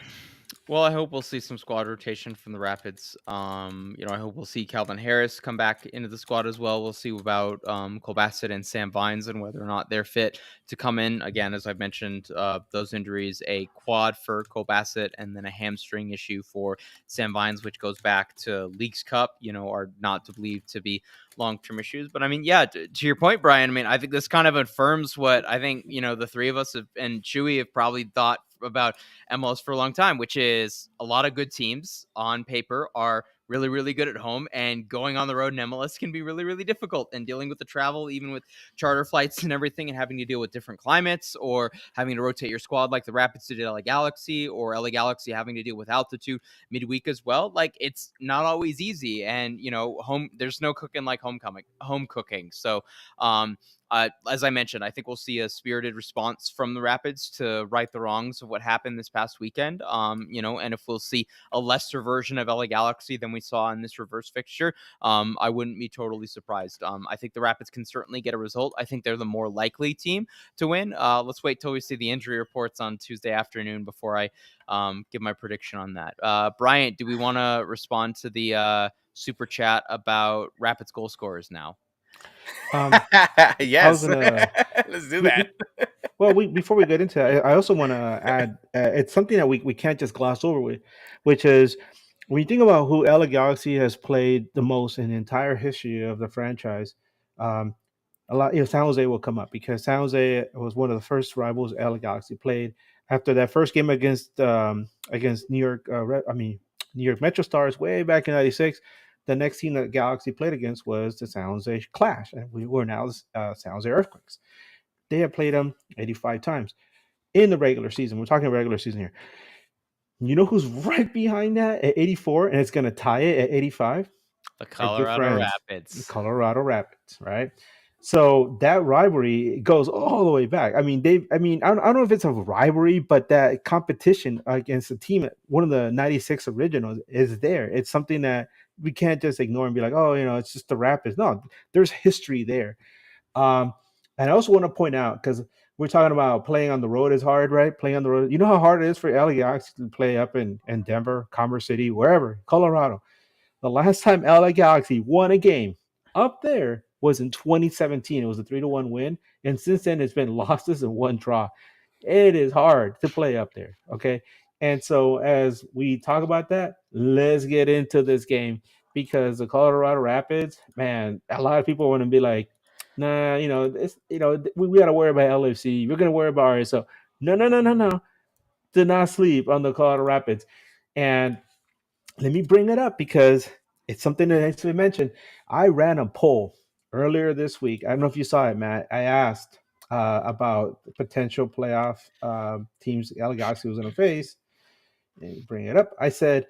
Well, I hope we'll see some squad rotation from the Rapids. I hope we'll see Calvin Harris come back into the squad as well. We'll see about Cole Bassett and Sam Vines and whether or not they're fit to come in. Again, as I've mentioned, those injuries, a quad for Cole Bassett and then a hamstring issue for Sam Vines, which goes back to Leagues Cup, are not to believe to be long-term issues. But I mean, yeah, to your point, Brian, I mean, I think this kind of affirms what I think, the three of us and Chewy have probably thought about MLS for a long time, which is a lot of good teams on paper are really, really good at home, and going on the road in MLS can be really, really difficult, and dealing with the travel, even with charter flights and everything, and having to deal with different climates or having to rotate your squad like the Rapids did at LA Galaxy, or LA Galaxy having to deal with altitude midweek as well. Like, it's not always easy, and there's no cooking like home cooking. So as I mentioned, I think we'll see a spirited response from the Rapids to right the wrongs of what happened this past weekend. And if we'll see a lesser version of LA Galaxy than we saw in this reverse fixture, I wouldn't be totally surprised. I think the Rapids can certainly get a result. I think they're the more likely team to win. Let's wait till we see the injury reports on Tuesday afternoon before I give my prediction on that. Bryant, do we want to respond to the super chat about Rapids goal scorers now? Yes, gonna, let's do that. Before we get into it, I also want to add it's something that we can't just gloss over which is when you think about who LA Galaxy has played the most in the entire history of the franchise. A lot, San Jose will come up because San Jose was one of the first rivals LA Galaxy played after that first game against New York. New York Metro Stars way back in '96. The next team that Galaxy played against was the San Jose Clash, and we were now San Jose Earthquakes. They have played them 85 times in the regular season. We're talking regular season here. You know who's right behind that at 84, and it's going to tie it at 85? The Colorado Rapids. The Colorado Rapids, right? So that rivalry goes all the way back. I mean, I don't know if it's a rivalry, but that competition against the team, one of the 96 originals, is there. It's something that we can't just ignore and be like, oh, it's just the Rapids. No, there's history there. And I also want to point out, because we're talking about playing on the road is hard, right? Playing on the road. You know how hard it is for LA Galaxy to play up in Denver, Commerce City, wherever, Colorado. The last time LA Galaxy won a game up there was in 2017. It was a 3-1 win. And since then, it's been losses and 1 draw. It is hard to play up there, okay? And so as we talk about that, let's get into this game, because the Colorado Rapids, man, a lot of people want to be like, nah, we got to worry about LFC. We're going to worry about RSL. No. Do not sleep on the Colorado Rapids. And let me bring it up because it's something that needs to be mentioned. I ran a poll earlier this week. I don't know if you saw it, Matt. I asked about the potential playoff teams LA Galaxy was going to face. And bring it up. I said,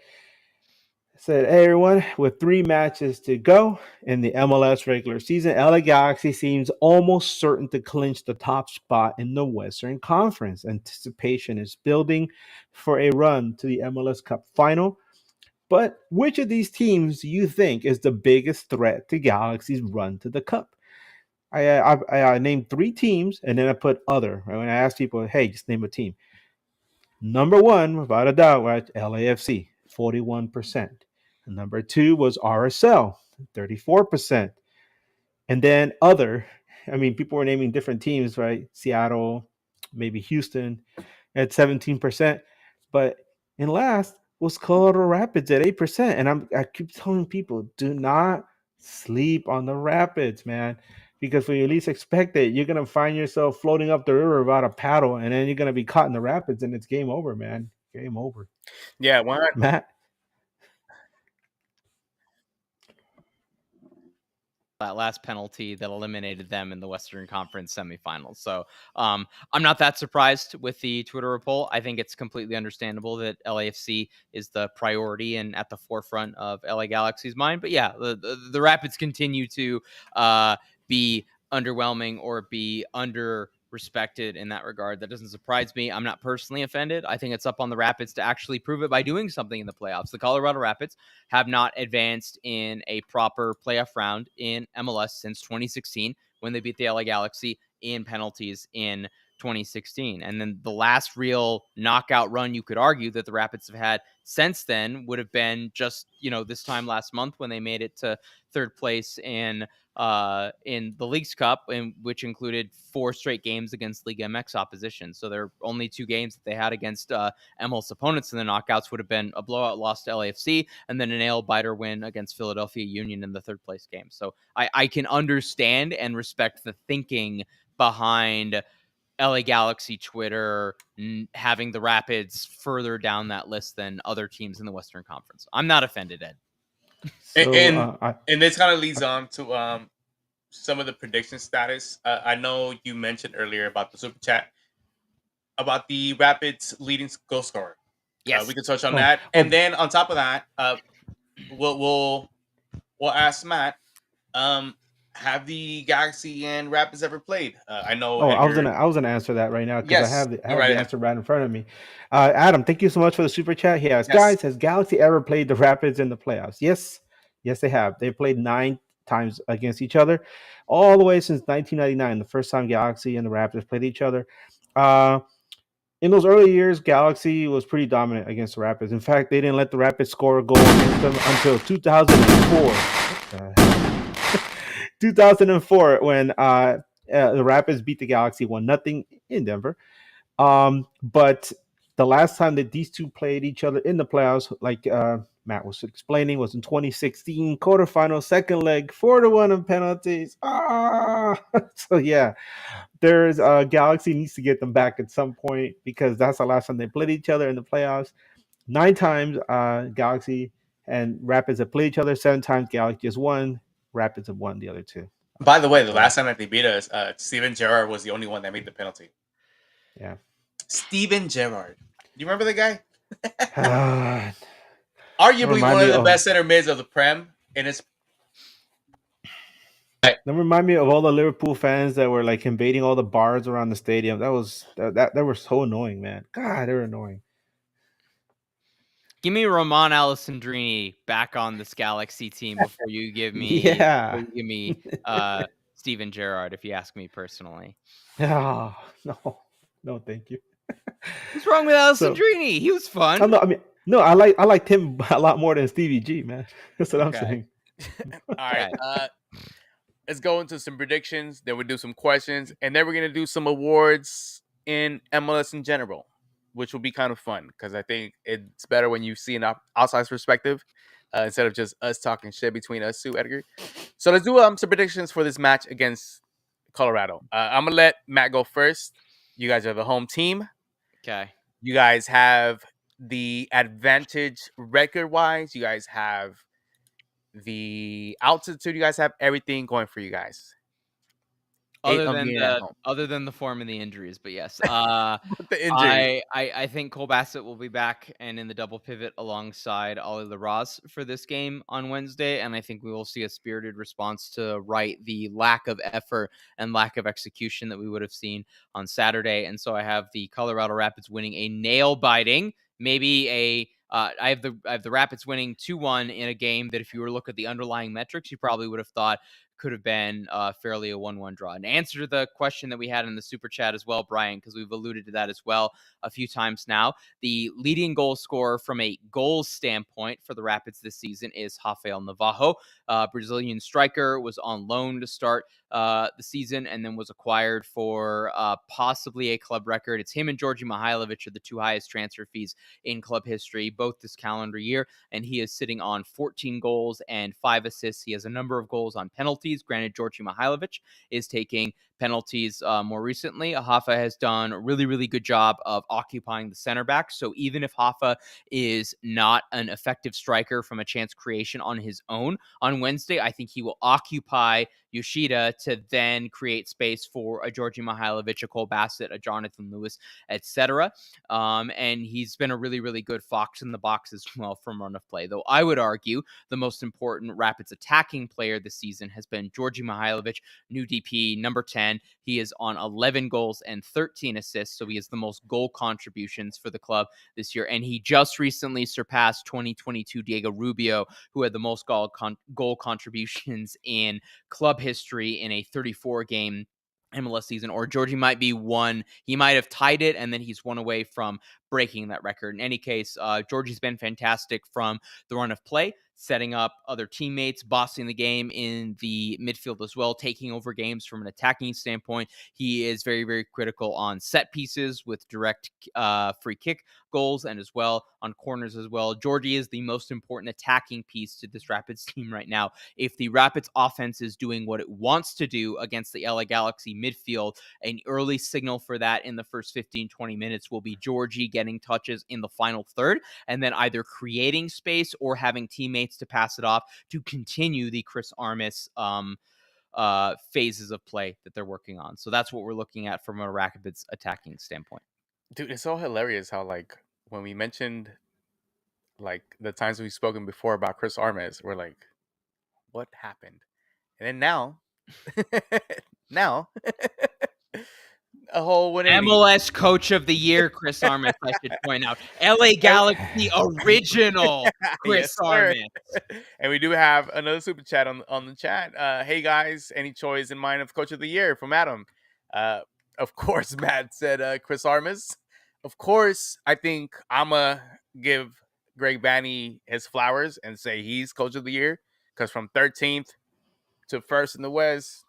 hey, everyone, with 3 matches to go in the MLS regular season, LA Galaxy seems almost certain to clinch the top spot in the Western Conference. Anticipation is building for a run to the MLS Cup final. But which of these teams do you think is the biggest threat to Galaxy's run to the Cup? I named 3 teams, and then I put other. Right? When I asked people, hey, just name a team. Number 1, without a doubt, right? LAFC, 41%. And number 2 was RSL, 34%. And then other, people were naming different teams, right? Seattle, maybe Houston at 17%. But in last was Colorado Rapids at 8%. And I keep telling people, do not Sleep on the Rapids, man. Because when you least expect it, you're gonna find yourself floating up the river without a paddle, and then you're gonna be caught in the rapids, and it's game over, man. Game over. Yeah, why not? Matt. That last penalty that eliminated them in the Western Conference semifinals. So I'm not that surprised with the Twitter poll. I think it's completely understandable that LAFC is the priority and at the forefront of LA Galaxy's mind. But yeah, the Rapids continue to be underwhelming or be under respected in that regard. That doesn't surprise me. I'm not personally offended. I think it's up on the Rapids to actually prove it by doing something in the playoffs. The Colorado Rapids have not advanced in a proper playoff round in MLS since 2016 when they beat the LA Galaxy in penalties in 2016. And then the last real knockout run you could argue that the Rapids have had since then would have been just, this time last month when they made it to third place in the Leagues Cup, which included 4 straight games against Liga MX opposition. So their only 2 games that they had against MLS opponents in the knockouts would have been a blowout loss to LAFC and then a nail-biter win against Philadelphia Union in the third place game. So I can understand and respect the thinking behind LA Galaxy Twitter having the Rapids further down that list than other teams in the Western Conference. I'm not offended, Ed. So, and this kind of leads on to some of the prediction status. I know you mentioned earlier about the super chat about the Rapids leading goal scorer. Yes, we can touch on that, and then on top of that, we'll ask Matt. Have the Galaxy and Rapids ever played? I know. I was gonna answer that right now because Yes, I have the right answer right in front of me. Adam, thank you so much for the super chat. He asks, guys, has Galaxy ever played the Rapids in the playoffs? Yes, they have. They played 9 times against each other, all the way since 1999. The first time Galaxy and the Rapids played each other. In those early years, Galaxy was pretty dominant against the Rapids. In fact, they didn't let the Rapids score a goal against them until 2004. 2004, when the Rapids beat the Galaxy 1-0 in Denver. But the last time that these two played each other in the playoffs, like Matt was explaining, was in 2016 quarterfinal, second leg, 4-1 on penalties. So yeah, there's Galaxy needs to get them back at some point because that's the last time they played each other in the playoffs. 9 times Galaxy and Rapids have played each other. 7 times Galaxy has won. Rapids have won the other 2. By the way, the last time that they beat us, Steven Gerrard was the only one that made the penalty. Yeah. Steven Gerrard. Do you remember the guy? Arguably one of the best center mids of the Prem in his. That remind me of all the Liverpool fans that were like invading all the bars around the stadium. That were so annoying, man. God, they were annoying. Give me Ramon Alessandrini back on this Galaxy team before you give me Steven Gerrard, if you ask me personally. No, thank you. What's wrong with Alessandrini? He was fun. I liked him a lot more than Stevie G, man. That's what I'm saying. All right. Let's go into some predictions. Then we'll do some questions, and then we're gonna do some awards in MLS in general, which will be kind of fun because I think it's better when you see an outside perspective instead of just us talking shit between us two, Edgar. So let's do some predictions for this match against Colorado. I'm going to let Matt go first. You guys are the home team. Okay. You guys have the advantage record-wise. You guys have the altitude. You guys have everything going for you guys. Other than the form and the injuries, but yes. The injuries. I think Cole Bassett will be back and in the double pivot alongside Ollie LaRose for this game on Wednesday, and I think we will see a spirited response to right the lack of effort and lack of execution that we would have seen on Saturday. And so I have the Colorado Rapids winning a nail-biting, maybe I have the Rapids winning 2-1 in a game that if you were to look at the underlying metrics, you probably would have thought could have been fairly a 1-1 draw. And answer to the question that we had in the super chat as well, Brian, because we've alluded to that as well a few times now. The leading goal scorer from a goals standpoint for the Rapids this season is Rafael Navarro. Brazilian striker, was on loan to start the season and then was acquired for possibly a club record. It's him and Georgi Mihailovic are the two highest transfer fees in club history, both this calendar year, and he is sitting on 14 goals and 5 assists. He has a number of goals on penalties. Granted, Georgi Mihailovic is taking penalties more recently. Hafa has done a really, really good job of occupying the center back. So even if Hafa is not an effective striker from a chance creation on his own on Wednesday, I think he will occupy Yoshida to then create space for a Georgi Mihailovic, a Cole Bassett, a Jonathan Lewis, etc. And he's been a really, really good fox in the box as well from run of play. Though I would argue the most important Rapids attacking player this season has been Georgi Mihailovic, new DP, number 10. He is on 11 goals and 13 assists, so he has the most goal contributions for the club this year. And he just recently surpassed 2022 Diego Rubio, who had the most goal contributions in club history in a 34-game MLS season. Or Georgie might be one. He might have tied it, and then he's one away from breaking that record. In any case, Georgie's been fantastic from the run of play, setting up other teammates, bossing the game in the midfield as well, taking over games from an attacking standpoint. He is very, very critical on set pieces with direct free kick goals and as well on corners as well. Georgie is the most important attacking piece to this Rapids team right now. If the Rapids offense is doing what it wants to do against the LA Galaxy midfield, an early signal for that in the first 15-20 minutes will be Georgie getting touches in the final third and then either creating space or having teammates to pass it off to continue the Chris Armas phases of play that they're working on. So that's what we're looking at from a Rapids attacking standpoint. Dude, it's so hilarious how, like, when we mentioned, like, the times we've spoken before about Chris Armas, we're like, what happened? And then now, a whole 180. MLS Coach of the Year, Chris Armas, I should point out. LA Galaxy original Chris Armas. And we do have another super chat on the chat. Hey guys, any choice in mind of Coach of the Year from Adam? Of course, Matt said Chris Armas. Of course, I think I'm going to give Greg Banny his flowers and say he's Coach of the Year, because from 13th to 1st in the West,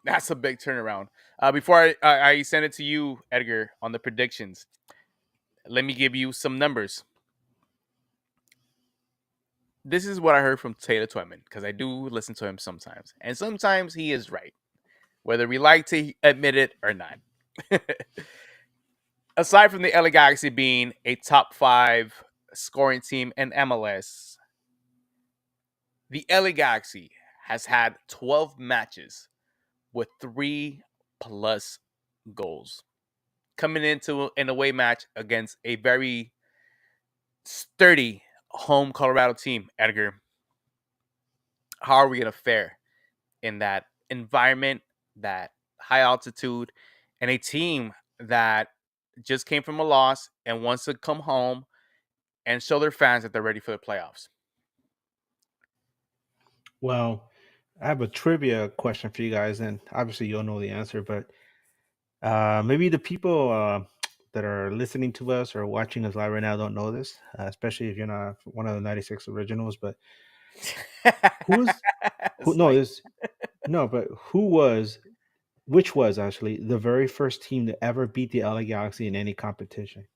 that's a big turnaround. Before I send it to you, Edgar, on the predictions, let me give you some numbers. This is what I heard from Taylor Twetman, because I do listen to him sometimes. And sometimes he is right, whether we like to admit it or not. Aside from the LA Galaxy being a top 5 scoring team in MLS, the LA Galaxy has had 12 matches with 3+ goals, coming into an away match against a very sturdy home Colorado team. Edgar, how are we going to fare in that environment, that high altitude, and a team that just came from a loss and wants to come home and show their fans that they're ready for the playoffs? Well, I have a trivia question for you guys, and obviously you'll know the answer, but maybe the people that are listening to us or watching us live right now don't know this, especially if you're not one of the 96 originals. But which was actually the very first team to ever beat the LA Galaxy in any competition?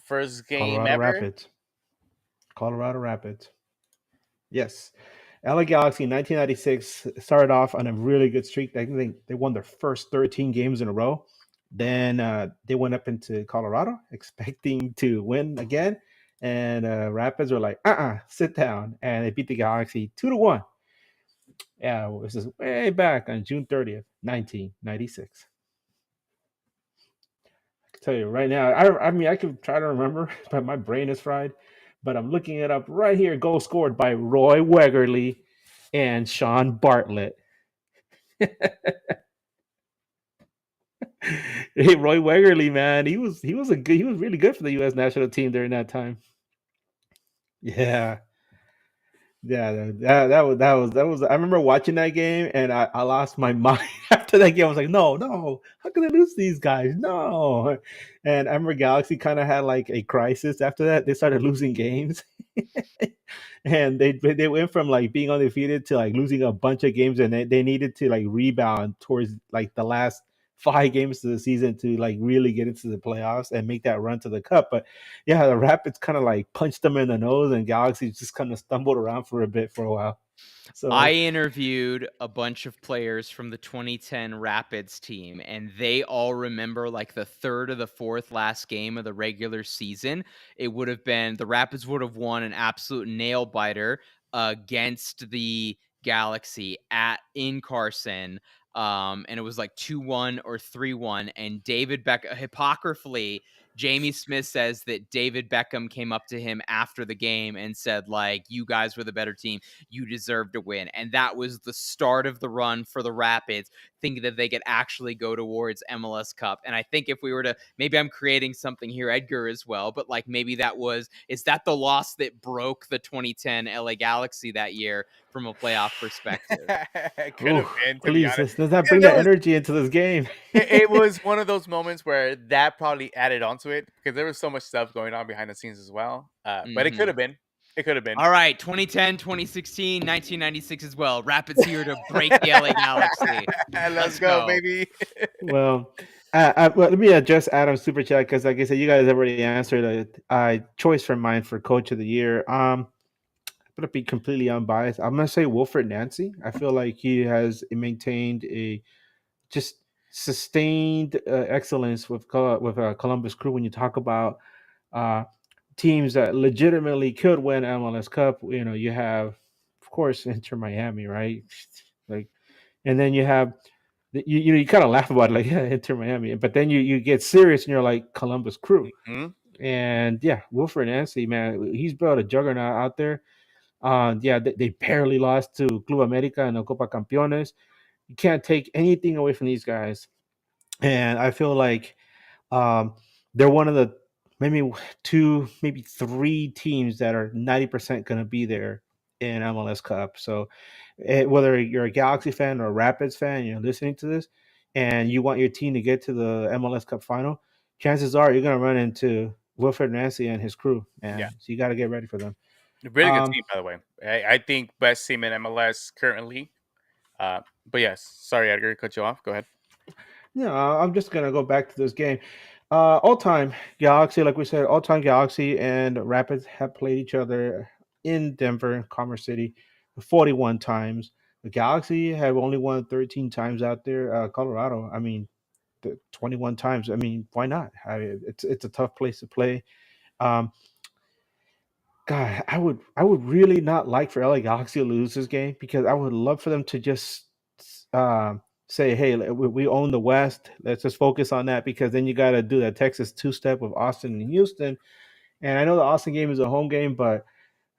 First game ever? Colorado Rapids. Yes. LA Galaxy in 1996 started off on a really good streak. I think they won their first 13 games in a row. Then they went up into Colorado expecting to win again. And Rapids were like, sit down. And they beat the Galaxy 2-1. Yeah, this is way back on June 30th, 1996. I can tell you right now, I mean, I could try to remember, but my brain is fried. But I'm looking it up right here. Goal scored by Roy Wegerle and Sean Bartlett. Hey, Roy Wegerle, man, he was really good for the U.S. national team during that time. Yeah. Yeah, that was. I remember watching that game, and I lost my mind after that game. I was like, no, no, how can I lose these guys? No, and I remember Galaxy kind of had like a crisis after that. They started losing games, and they went from like being undefeated to like losing a bunch of games, and they needed to like rebound towards like the last 5 games of the season to like really get into the playoffs and make that run to the cup. But yeah, the Rapids kind of like punched them in the nose, and Galaxy just kind of stumbled around for a bit for a while. So I interviewed a bunch of players from the 2010 Rapids team, and they all remember like the third or the fourth last game of the regular season. It would have been the Rapids would have won an absolute nail biter against the Galaxy in Carson. And it was like 2-1 or 3-1. And David Beckham, hypocritically, Jamie Smith says that David Beckham came up to him after the game and said, like, you guys were the better team. You deserve to win. And that was the start of the run for the Rapids, thinking that they could actually go towards MLS Cup. And I think if we were to, maybe I'm creating something here, Edgar, as well, but like maybe is that the loss that broke the 2010 LA Galaxy that year from a playoff perspective? It could have been, to be please, honest. let's not Yeah, bring that energy into this game. it was one of those moments where that probably added onto it because there was so much stuff going on behind the scenes as well. But it could have been. It could have been. All right, 2010, 2016, 1996 as well. Rapids here to break the LA Galaxy. Let's go, baby. Well, well, let me address Adam's super chat because, like I said, you guys already answered a choice for mine for coach of the year. I'm gonna be completely unbiased. I'm gonna say Wilfred Nancy. I feel like he has maintained a just sustained excellence with Columbus Crew. When you talk about uh, teams that legitimately could win MLS Cup, you have, of course, Inter Miami, right? Like, and then you have you kind of laugh about it, like, yeah, Inter Miami, but then you get serious and you're like Columbus Crew, Mhm. and yeah, Wilfred Nancy, man, he's built a juggernaut out there. Yeah, they barely lost to Club America and the Copa Campeones. You can't take anything away from these guys, and I feel like um, they're one of the maybe two, maybe three teams that are 90% going to be there in MLS Cup. So whether you're a Galaxy fan or a Rapids fan, you're listening to this, and you want your team to get to the MLS Cup final, chances are you're going to run into Wilfred Nancy and his crew, man. Yeah. So you got to get ready for them. Really good team, by the way. I think best team in MLS currently. But yes, sorry, Edgar, cut you off. Go ahead. Yeah, I'm just gonna go back to this game. All time Galaxy, like we said, all time Galaxy and Rapids have played each other in Denver, Commerce City, 41 times. The Galaxy have only won 13 times out there. Colorado, I mean, 21 times. I mean, why not? It's a tough place to play. Um, God, I would really not like for LA Galaxy to lose this game because I would love for them to just say, "Hey, we own the West. Let's just focus on that." Because then you got to do that Texas two-step with Austin and Houston. And I know the Austin game is a home game, but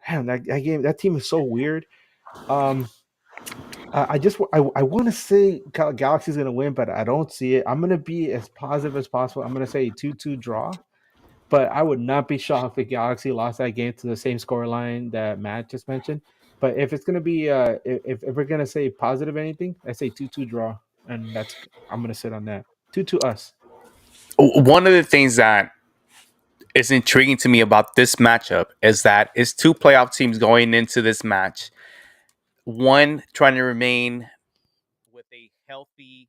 man, that team is so weird. Um, I want to say Galaxy's going to win, but I don't see it. I'm going to be as positive as possible. I'm going to say 2-2 draw. But I would not be shocked if Galaxy lost that game to the same scoreline that Matt just mentioned. But if it's gonna be if we're gonna say positive anything, I say 2-2 draw, and I'm gonna sit on that 2-2 us. One of the things that is intriguing to me about this matchup is that it's two playoff teams going into this match. One trying to remain with a healthy,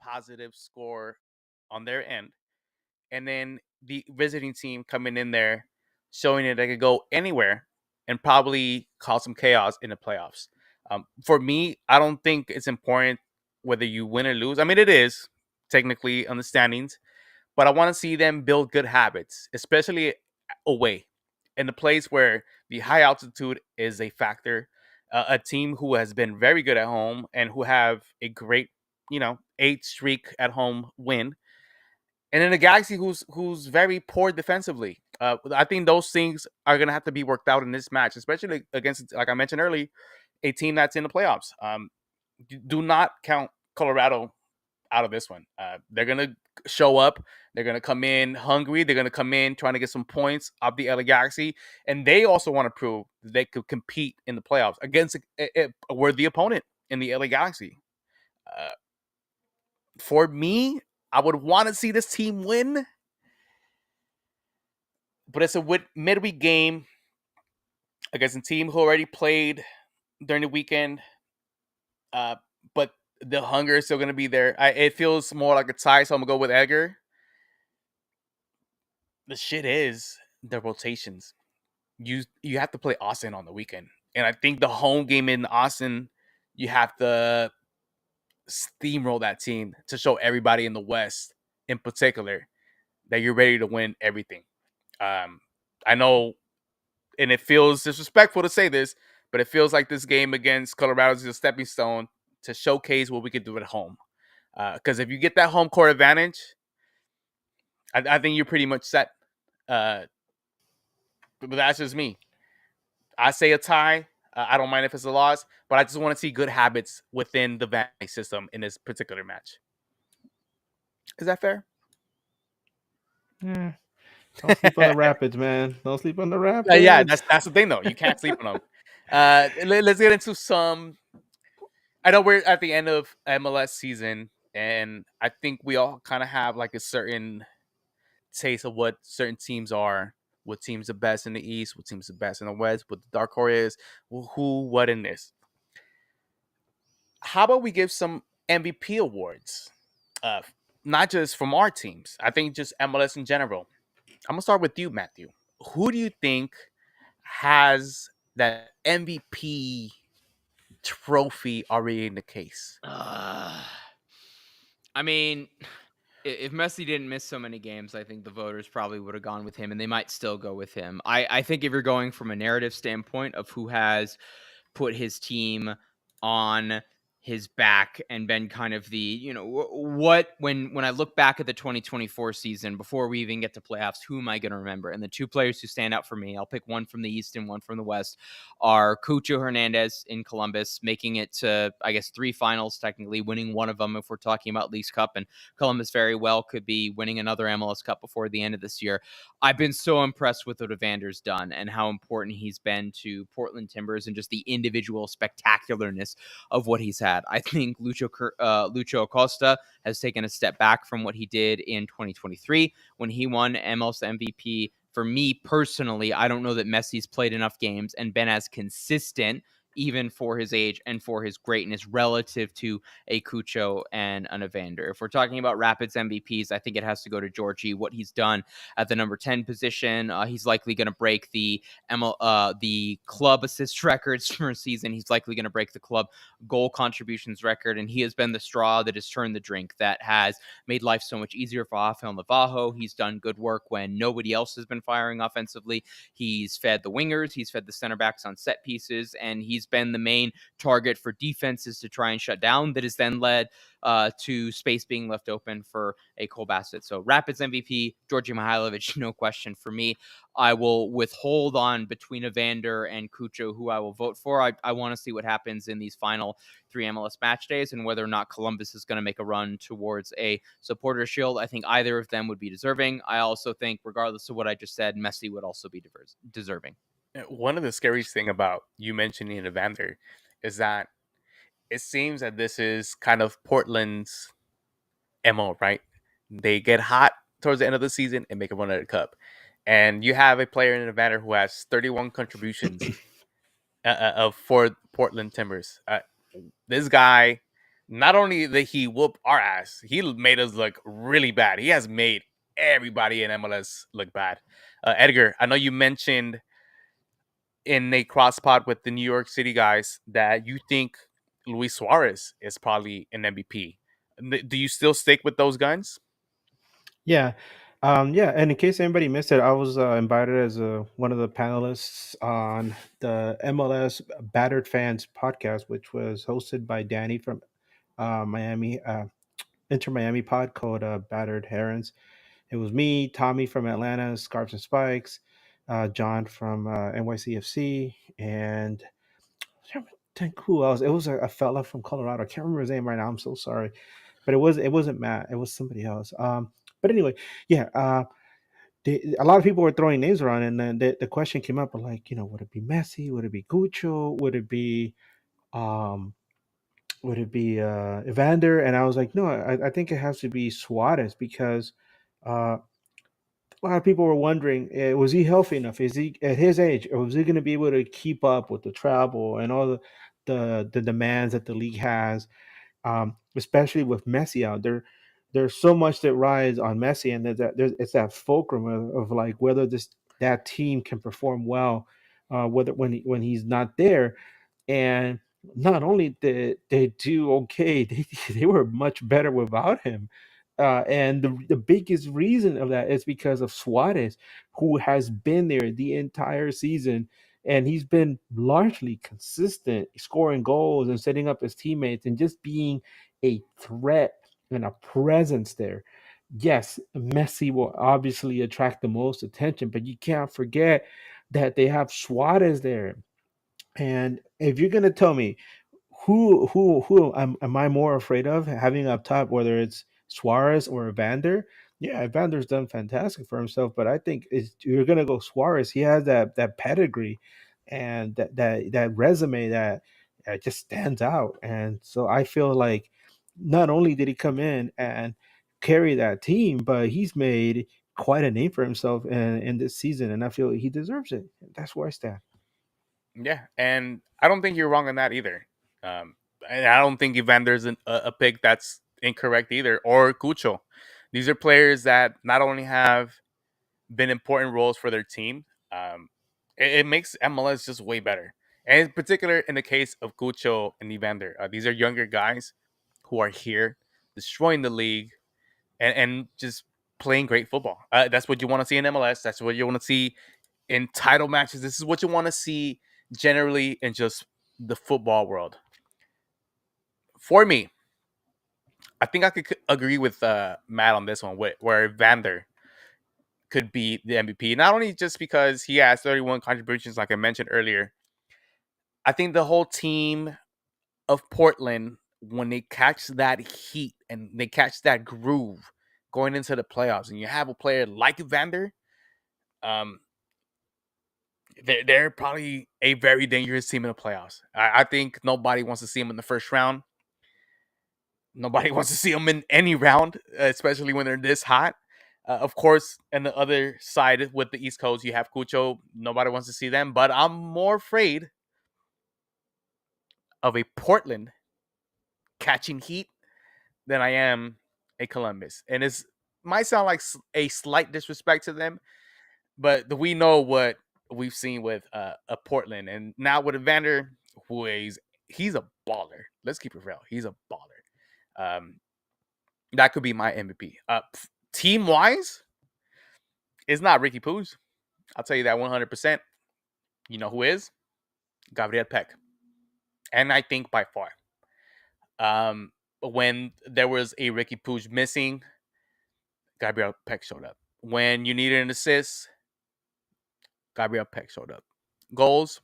positive score on their end, and then the visiting team coming in there showing that they could go anywhere and probably cause some chaos in the playoffs. For me, I don't think it's important whether you win or lose. I mean, it is technically on the standings, but I want to see them build good habits, especially away in the place where the high altitude is a factor. A team who has been very good at home and who have a great, 8 streak at home win, and then the Galaxy who's very poor defensively. I think those things are gonna have to be worked out in this match, especially against, like I mentioned earlier, a team that's in the playoffs. Do not count Colorado out of this one. They're gonna show up. They're gonna come in hungry. They're gonna come in trying to get some points off the LA Galaxy, and they also want to prove that they could compete in the playoffs against a worthy opponent in the LA Galaxy. For me, I would want to see this team win, but it's a midweek game against a team who already played during the weekend. But the hunger is still going to be there. It feels more like a tie, so I'm going to go with Edgar. The shit is the rotations. You have to play Austin on the weekend. And I think the home game in Austin, you have to steamroll that team to show everybody in the West, in particular, that you're ready to win everything. I know, and it feels disrespectful to say this, but it feels like this game against Colorado is a stepping stone to showcase what we can do at home. Because if you get that home court advantage, I think you're pretty much set. But that's just me. I say a tie. I don't mind if it's a loss, but I just want to see good habits within the Vanney system in this particular match. Is that fair? Yeah. Don't sleep on the Rapids, man. Don't sleep on the Rapids. Yeah, that's the thing, though. You can't sleep on them. Let's get into some. I know we're at the end of MLS season, and I think we all kind of have like a certain taste of what certain teams are. What team's the best in the East? What team's the best in the West? What the dark horse is? Who? What in this? How about we give some MVP awards? Not just from our teams. I think just MLS in general. I'm gonna start with you, Matthew. Who do you think has that MVP trophy already in the case? I mean, if Messi didn't miss so many games, I think the voters probably would have gone with him, and they might still go with him. I think if you're going from a narrative standpoint of who has put his team on his back and been kind of the, when I look back at the 2024 season, before we even get to playoffs, who am I going to remember? And the two players who stand out for me, I'll pick one from the East and one from the West, are Cucho Hernandez in Columbus, making it to, I guess, 3 finals, technically winning one of them if we're talking about Leagues Cup, and Columbus very well could be winning another MLS Cup before the end of this year. I've been so impressed with what Evander's done and how important he's been to Portland Timbers and just the individual spectacularness of what he's had. I think Lucho Acosta has taken a step back from what he did in 2023 when he won MLS MVP. For me personally, I don't know that Messi's played enough games and been as consistent, even for his age and for his greatness, relative to a Cucho and an Evander. If we're talking about Rapids MVPs, I think it has to go to Georgie. What he's done at the number 10 position, he's likely going to break the club assist records for a season. He's likely going to break the club goal contributions record, and he has been the straw that has turned the drink, that has made life so much easier for Rafael Navajo. He's done good work when nobody else has been firing offensively. He's fed the wingers, he's fed the center backs on set pieces, and he's been the main target for defenses to try and shut down. That has then led to space being left open for a Cole Bassett. So Rapids MVP, Georgi Mihailovic, no question for me. I will withhold on between Evander and Cucho who I will vote for. I want to see what happens in these final 3 MLS match days and whether or not Columbus is going to make a run towards a supporter shield. I think either of them would be deserving. I also think, regardless of what I just said, Messi would also be deserving. One of the scariest thing about you mentioning Evander is that it seems that this is kind of Portland's MO, right? They get hot towards the end of the season and make a run at the cup. And you have a player in Evander who has 31 contributions for Portland Timbers. This guy, not only did he whoop our ass, he made us look really bad. He has made everybody in MLS look bad. Edgar, I know you mentioned in a cross pod with the New York City guys that you think Luis Suarez is probably an MVP. Do you still stick with those guns? Yeah. Yeah, and in case anybody missed it, I was invited as one of the panelists on the MLS Battered Fans podcast, which was hosted by Danny from Miami, Inter Miami pod called Battered Herons. It was me, Tommy from Atlanta, Scarves and Spikes, John from NYCFC, and I can't think who else. It was a fella from Colorado. I can't remember his name right now. I'm so sorry. but it wasn't Matt. It was somebody else. But anyway, yeah. A lot of people were throwing names around, and then the question came up, like, would it be Messi? Would it be Gucho? Um, would it be Evander? And I was like, no, I think it has to be Suarez because uh, a lot of people were wondering, was he healthy enough? Is he at his age, or was he going to be able to keep up with the travel and all the demands that the league has? Especially with Messi out there. There's so much that rides on Messi, and there's it's that fulcrum of like whether that team can perform well, whether when he's not there, and not only did they do okay, they were much better without him. And the biggest reason of that is because of Suarez, who has been there the entire season, and he's been largely consistent, scoring goals and setting up his teammates and just being a threat and a presence there. Yes, Messi will obviously attract the most attention, but you can't forget that they have Suarez there. And if you're gonna tell me who am I more afraid of having up top, whether it's Suarez or Evander? Yeah, Evander's done fantastic for himself, but I think you're gonna go Suarez. He has that pedigree and that resume that just stands out. And so I feel like not only did he come in and carry that team, but he's made quite a name for himself in this season, and I feel he deserves it. That's where I stand. Yeah, and I don't think you're wrong on that either. Um, and I don't think Evander's a pick that's incorrect either, or Cucho. These are players that not only have been important roles for their team, it makes MLS just way better. And in particular, in the case of Cucho and Evander, these are younger guys who are here destroying the league and just playing great football. That's what you want to see in MLS. That's what you want to see in title matches. This is what you want to see generally in just the football world. For me, I think I could agree with Matt on this one, where Vander could be the MVP. Not only just because he has 31 contributions, like I mentioned earlier. I think the whole team of Portland, when they catch that heat and they catch that groove going into the playoffs, and you have a player like Vander, um, they're probably a very dangerous team in the playoffs. I think nobody wants to see them in the first round. Nobody wants to see them in any round, especially when they're this hot. Of course, on the other side with the East Coast, you have Cucho. Nobody wants to see them, but I'm more afraid of a Portland catching heat than I am a Columbus. And it might sound like a slight disrespect to them, but we know what we've seen with a Portland, and now with Evander, who he's a baller. Let's keep it real. He's a baller. That could be my MVP. Team wise, it's not Ricky Poos. I'll tell you that 100%. You know who is? Gabriel Peck. And I think by far. When there was a Ricky Poos missing, Gabriel Peck showed up. When you needed an assist, Gabriel Peck showed up. Goals,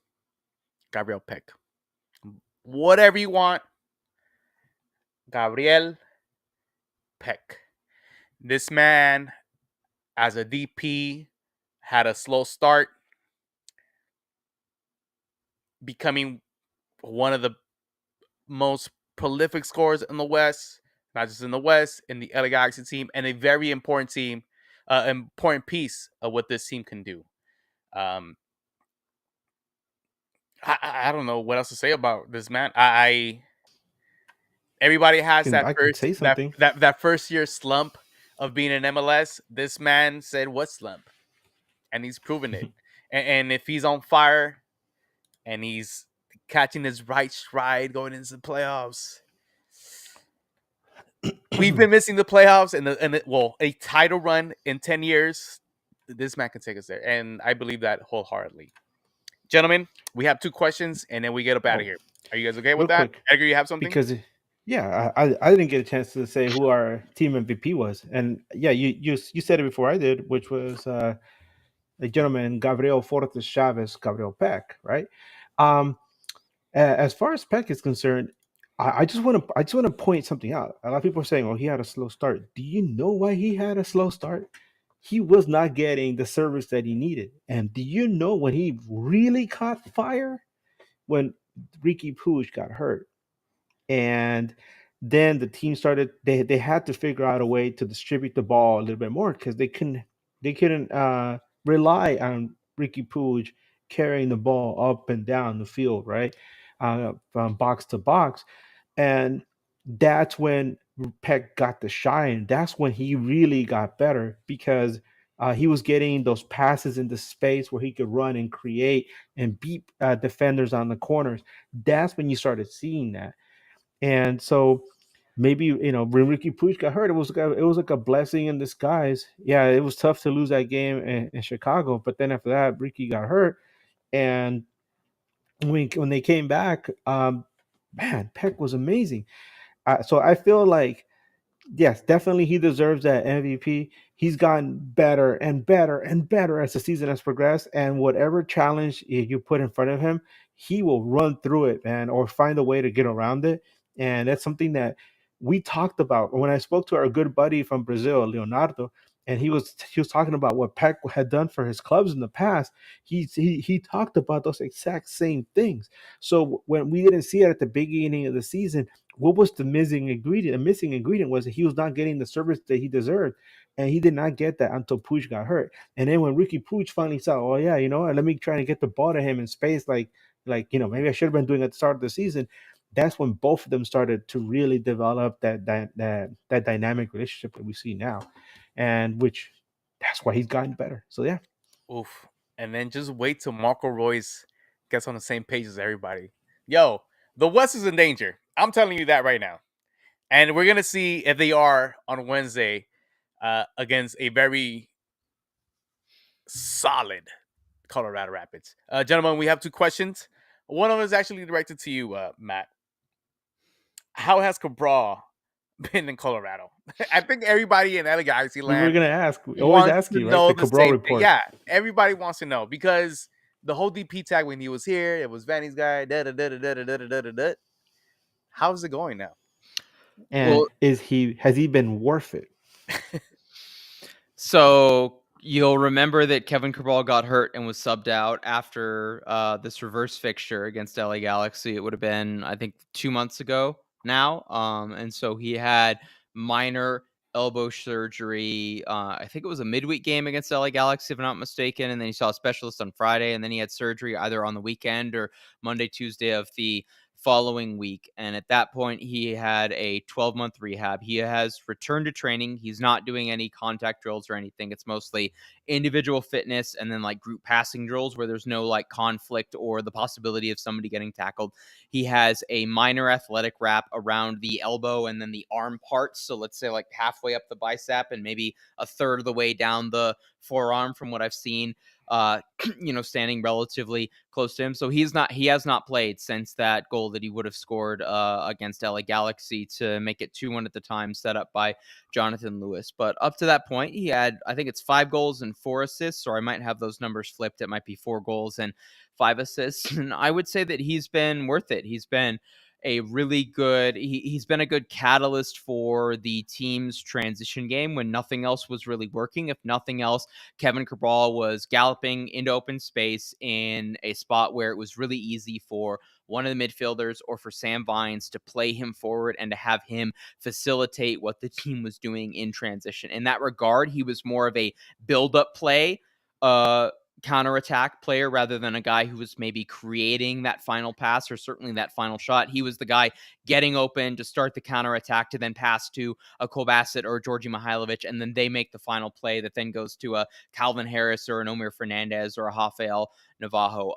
Gabriel Peck. Whatever you want, Gabriel Peck. This man, as a DP, had a slow start, becoming one of the most prolific scorers in the West, not just in the West, in the LA Galaxy team, and a very important team, important piece of what this team can do. I don't know what else to say about this man. Everybody has I can say something. that first year slump of being in MLS. This man said, "What slump?" And he's proven it. And if he's on fire and he's catching his right stride going into the playoffs, we've been missing the playoffs and a title run in 10 years. This man can take us there, and I believe that wholeheartedly. Gentlemen, we have 2 questions, and then we get up out of here. Are you guys okay with Real that? quick, Edgar, you have something? because yeah, I didn't get a chance to say who our team MVP was, and yeah, you said it before I did, which was the gentleman Gabriel Fortes Chavez, Gabriel Peck, right? As far as Peck is concerned, I just want to point something out. A lot of people are saying, "Oh, he had a slow start." Do you know why he had a slow start? He was not getting the service that he needed. And do you know when he really caught fire? When Ricky Puig got hurt. And then the team started they had to figure out a way to distribute the ball a little bit more because they couldn't rely on Ricky Puig carrying the ball up and down the field, right? From box to box. And that's when Peck got the shine. That's when he really got better because he was getting those passes into space where he could run and create and beat defenders on the corners. That's when you started seeing that. And so maybe when Ricky Puig got hurt, it was like a blessing in disguise. Yeah, it was tough to lose that game in Chicago, but then after that, Ricky got hurt, and when they came back, man, Peck was amazing. So I feel like yes, definitely he deserves that MVP. He's gotten better and better and better as the season has progressed. And whatever challenge you put in front of him, he will run through it, man, or find a way to get around it. And that's something that we talked about when I spoke to our good buddy from Brazil, Leonardo, and he was talking about what Peck had done for his clubs in the past. He talked about those exact same things. So when we didn't see it at the beginning of the season, what was the missing ingredient? The missing ingredient was that he was not getting the service that he deserved, and he did not get that until Puig got hurt. And then when Ricky Puig finally saw, oh yeah, let me try to get the ball to him in space, maybe I should have been doing at the start of the season. That's when both of them started to really develop that dynamic relationship that we see now, and which that's why he's gotten better. So yeah, Oof. And then just wait till Marco Royce gets on the same page as everybody. Yo, the West is in danger. I'm telling you that right now. And we're going to see if they are on Wednesday against a very solid Colorado Rapids. Gentlemen, we have two questions. One of them is actually directed to you, Matt. How has Cabral been in Colorado? I think everybody in LA Galaxy we were land gonna ask. We always wants ask to you, right? know The the Cabral same thing. report. Yeah, everybody wants to know because the whole DP tag when he was here, it was Vanny's guy. Da da da da da da da da da. How's it going now? And Well, has he been worth it? So you'll remember that Kevin Cabral got hurt and was subbed out after this reverse fixture against LA Galaxy. It would have been, I think, 2 months ago now. And so he had minor elbow surgery. I think it was a midweek game against LA Galaxy, if I'm not mistaken. And then he saw a specialist on Friday, and then he had surgery either on the weekend or Monday, Tuesday of the following week. And at that point, he had a 12-month rehab. He has returned to training. He's not doing any contact drills or anything. It's mostly individual fitness and then like group passing drills where there's no like conflict or the possibility of somebody getting tackled. He has a minor athletic wrap around the elbow and then the arm parts. So let's say like halfway up the bicep and maybe a third of the way down the forearm from what I've seen. Standing relatively close to him. So he has not played since that goal that he would have scored against LA Galaxy to make it 2-1 at the time, set up by Jonathan Lewis. But up to that point, he had, I think it's 5 goals and 4 assists, or I might have those numbers flipped. It might be 4 goals and 5 assists. And I would say that he's been worth it. He's been he's been a good catalyst for the team's transition game when nothing else was really working. If nothing else, Kevin Cabral was galloping into open space in a spot where it was really easy for one of the midfielders or for Sam Vines to play him forward and to have him facilitate what the team was doing in transition. In that regard, he was more of a build-up play counterattack player rather than a guy who was maybe creating that final pass or certainly that final shot. He was the guy getting open to start the counterattack to then pass to a Cole Bassett or a Georgi Mihailovic, and then they make the final play that then goes to a Calvin Harris or an Omir Fernandez or a Rafael Navajo.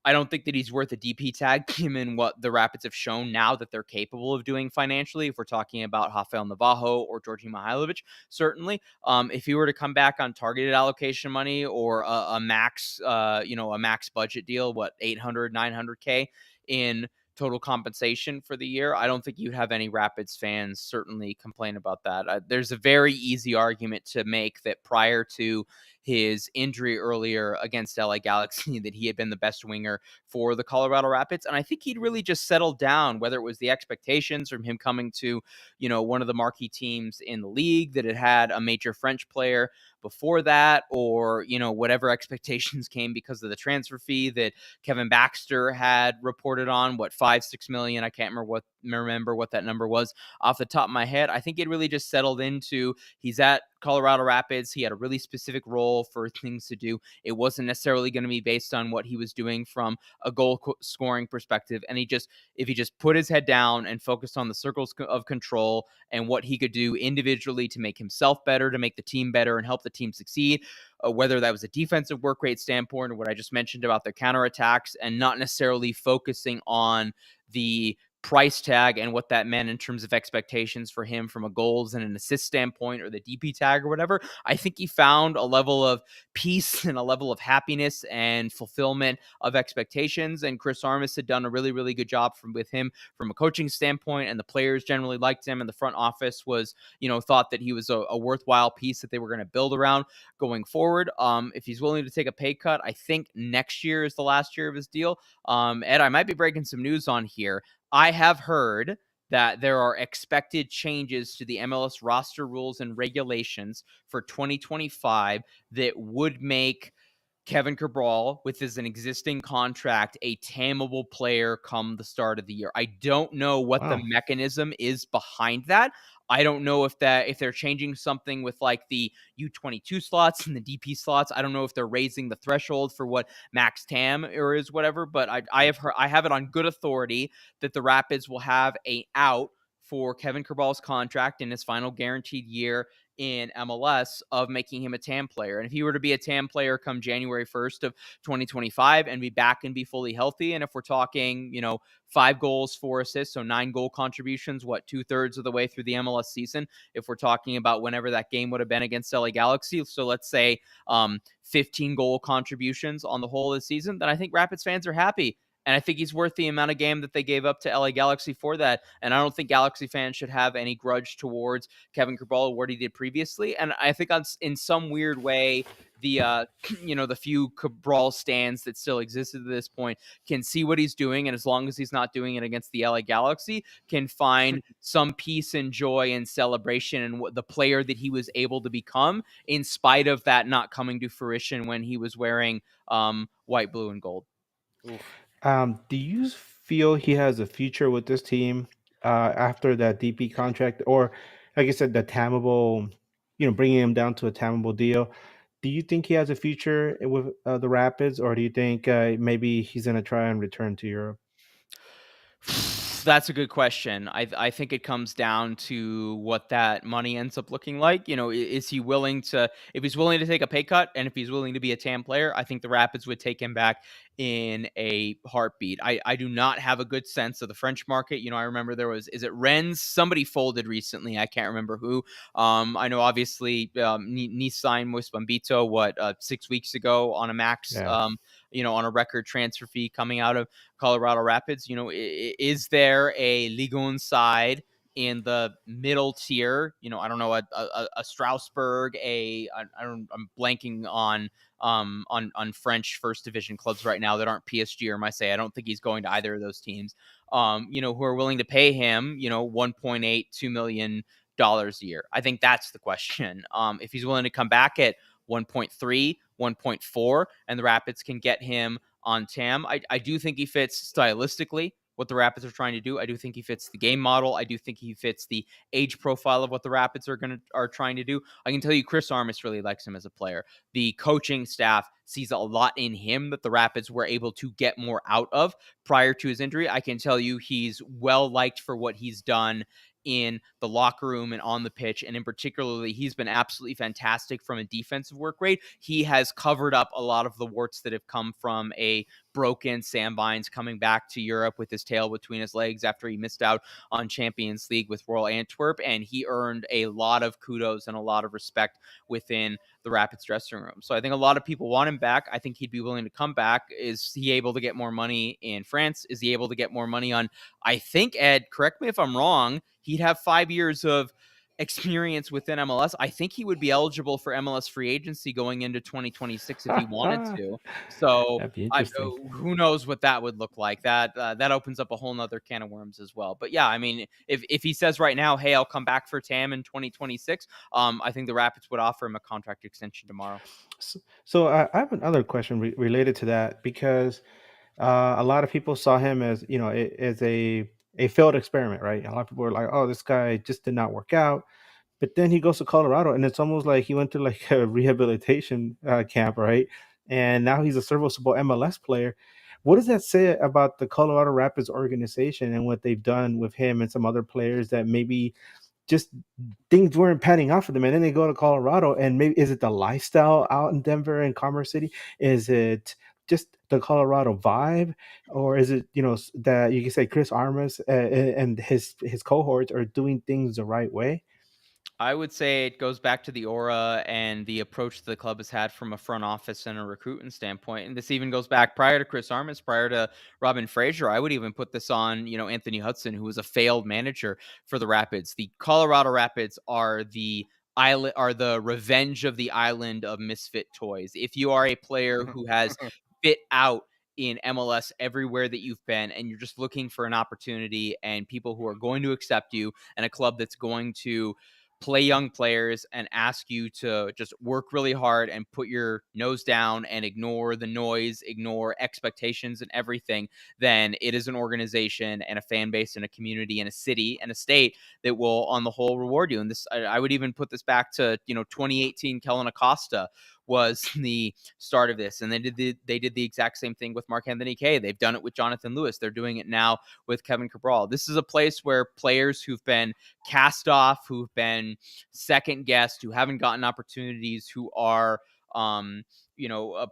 I don't think that he's worth a DP tag given what the Rapids have shown now that they're capable of doing financially. If we're talking about Rafael Navajo or Georgi Mihailovic, certainly. If he were to come back on targeted allocation money or a max, a max budget deal, what 800, 900K in total compensation for the year, I don't think you'd have any Rapids fans certainly complain about that. There's a very easy argument to make that prior to his injury earlier against LA Galaxy that he had been the best winger for the Colorado Rapids. And I think he'd really just settled down, whether it was the expectations from him coming to, one of the marquee teams in the league that had a major French player before that, or, whatever expectations came because of the transfer fee that Kevin Baxter had reported on, what, 5-6 million. I can't remember what that number was off the top of my head. I think it really just settled into, he's at Colorado Rapids. He had a really specific role for things to do. It wasn't necessarily going to be based on what he was doing from a goal scoring perspective. And if he just put his head down and focused on the circles of control and what he could do individually to make himself better, to make the team better and help the team succeed, whether that was a defensive work rate standpoint or what I just mentioned about their counterattacks, and not necessarily focusing on the price tag and what that meant in terms of expectations for him from a goals and an assist standpoint or the DP tag or whatever. I think he found a level of peace and a level of happiness and fulfillment of expectations. And Chris Armas had done a really, really good job with him from a coaching standpoint, and the players generally liked him, and the front office was, thought that he was a worthwhile piece that they were going to build around going forward. If he's willing to take a pay cut, I think next year is the last year of his deal. Ed, I might be breaking some news on here. I have heard that there are expected changes to the MLS roster rules and regulations for 2025 that would make Kevin Cabral, with an existing contract, a tameable player come the start of the year. I don't know what the mechanism is behind that. I don't know if they're changing something with like the U22 slots and the DP slots. I don't know if they're raising the threshold for what max TAM or is whatever, but I have it on good authority that the Rapids will have a out for Kevin Cabral's contract in his final guaranteed year in MLS of making him a TAM player. And if he were to be a TAM player come January 1st of 2025 and be back and be fully healthy, and if we're talking, 5 goals, 4 assists, so 9 goal contributions, 2/3 of the way through the MLS season, if we're talking about whenever that game would have been against LA Galaxy, so let's say 15 goal contributions on the whole of the season, then I think Rapids fans are happy. And I think he's worth the amount of game that they gave up to LA Galaxy for that. And I don't think Galaxy fans should have any grudge towards Kevin Cabral, what he did previously. And I think in some weird way, the the few Cabral stands that still existed at this point can see what he's doing, and as long as he's not doing it against the LA Galaxy, can find some peace and joy and celebration in the player that he was able to become, in spite of that not coming to fruition when he was wearing white, blue, and gold. Oof. Do you feel he has a future with this team after that DP contract, or like I said, the tammable, bringing him down to a tammable deal? Do you think he has a future with the Rapids, or do you think maybe he's going to try and return to Europe? That's a good question. I think it comes down to what that money ends up looking like. Is he willing to, if he's willing to take a pay cut and if he's willing to be a TAM player, I think the Rapids would take him back in a heartbeat. I do not have a good sense of the French market. I remember is it Rennes? Somebody folded recently. I can't remember who. I know obviously Nice signed Moise Bambito, 6 weeks ago on a max, on a record transfer fee coming out of Colorado Rapids. Is there a Ligue 1 side in the middle tier? I don't know, a Strasbourg, I'm blanking on French first division clubs right now that aren't PSG or Marseille. I don't think he's going to either of those teams. Who are willing to pay him, $1.82 million a year. I think that's the question. If he's willing to come back at 1.3, 1.4, and the Rapids can get him on TAM, I do think he fits stylistically what the Rapids are trying to do. I do think he fits the game model. I do think he fits the age profile of what the Rapids are trying to do. I can tell you Chris Armas really likes him as a player. The coaching staff sees a lot in him that the Rapids were able to get more out of prior to his injury. I can tell you he's well liked for what he's done in the locker room and on the pitch. And in particularly, he's been absolutely fantastic from a defensive work rate. He has covered up a lot of the warts that have come from a broken Sam Vines coming back to Europe with his tail between his legs after he missed out on Champions League with Royal Antwerp. And he earned a lot of kudos and a lot of respect within the Rapids dressing room. So I think a lot of people want him back. I think he'd be willing to come back. Is he able to get more money in France? Is he able to get more money on, I think, Ed, correct me if I'm wrong, he'd have 5 years of experience within MLS, I think he would be eligible for MLS free agency going into 2026 if he wanted to. So That'd be interesting. who knows what that would look like. That opens up a whole nother can of worms as well. But yeah, I mean, if he says right now, hey, I'll come back for TAM in 2026, I think the Rapids would offer him a contract extension tomorrow. So I have another question related to that because a lot of people saw him as as a failed experiment, right? A lot of people were like, "Oh, this guy just did not work out." But then he goes to Colorado, and it's almost like he went to like a rehabilitation camp, right? And now he's a serviceable MLS player. What does that say about the Colorado Rapids organization and what they've done with him and some other players that maybe just things weren't panning out for them, and then they go to Colorado, and maybe is it the lifestyle out in Denver and Commerce City? Is it just the Colorado vibe, or is it that you can say Chris Armas and his cohorts are doing things the right way? I would say it goes back to the aura and the approach the club has had from a front office and a recruiting standpoint. And this even goes back prior to Chris Armas, prior to Robin Fraser. I would even put this on, Anthony Hudson, who was a failed manager for the Rapids. The Colorado Rapids are the revenge of the island of misfit toys. If you are a player who has fit out in MLS everywhere that you've been, and you're just looking for an opportunity and people who are going to accept you, and a club that's going to play young players and ask you to just work really hard and put your nose down and ignore the noise, ignore expectations and everything, then it is an organization and a fan base and a community and a city and a state that will, on the whole, reward you. And this, I would even put this back to 2018. Kellen Acosta was the start of this, and they did the exact same thing with Marc-Anthony Kaye. They've done it with Jonathan Lewis. They're doing it now with Kevin Cabral. This is a place where players who've been cast off, who've been second guessed, who haven't gotten opportunities, who are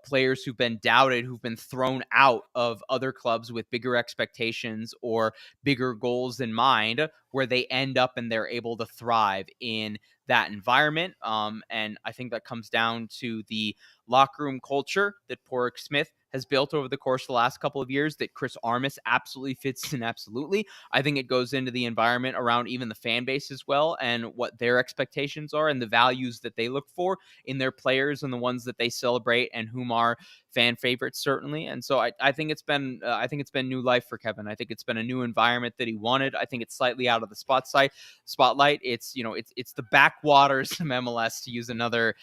players who've been doubted, who've been thrown out of other clubs with bigger expectations or bigger goals in mind, where they end up and they're able to thrive in that environment. And I think that comes down to the locker room culture that Porrick Smith has built over the course of the last couple of years that Chris Armas absolutely fits in. Absolutely. I think it goes into the environment around even the fan base as well, and what their expectations are and the values that they look for in their players and the ones that they celebrate and whom are fan favorites, certainly. And so I think it's been new life for Kevin. I think it's been a new environment that he wanted. I think it's slightly out of the spotlight. It's the backwaters of MLS, to use another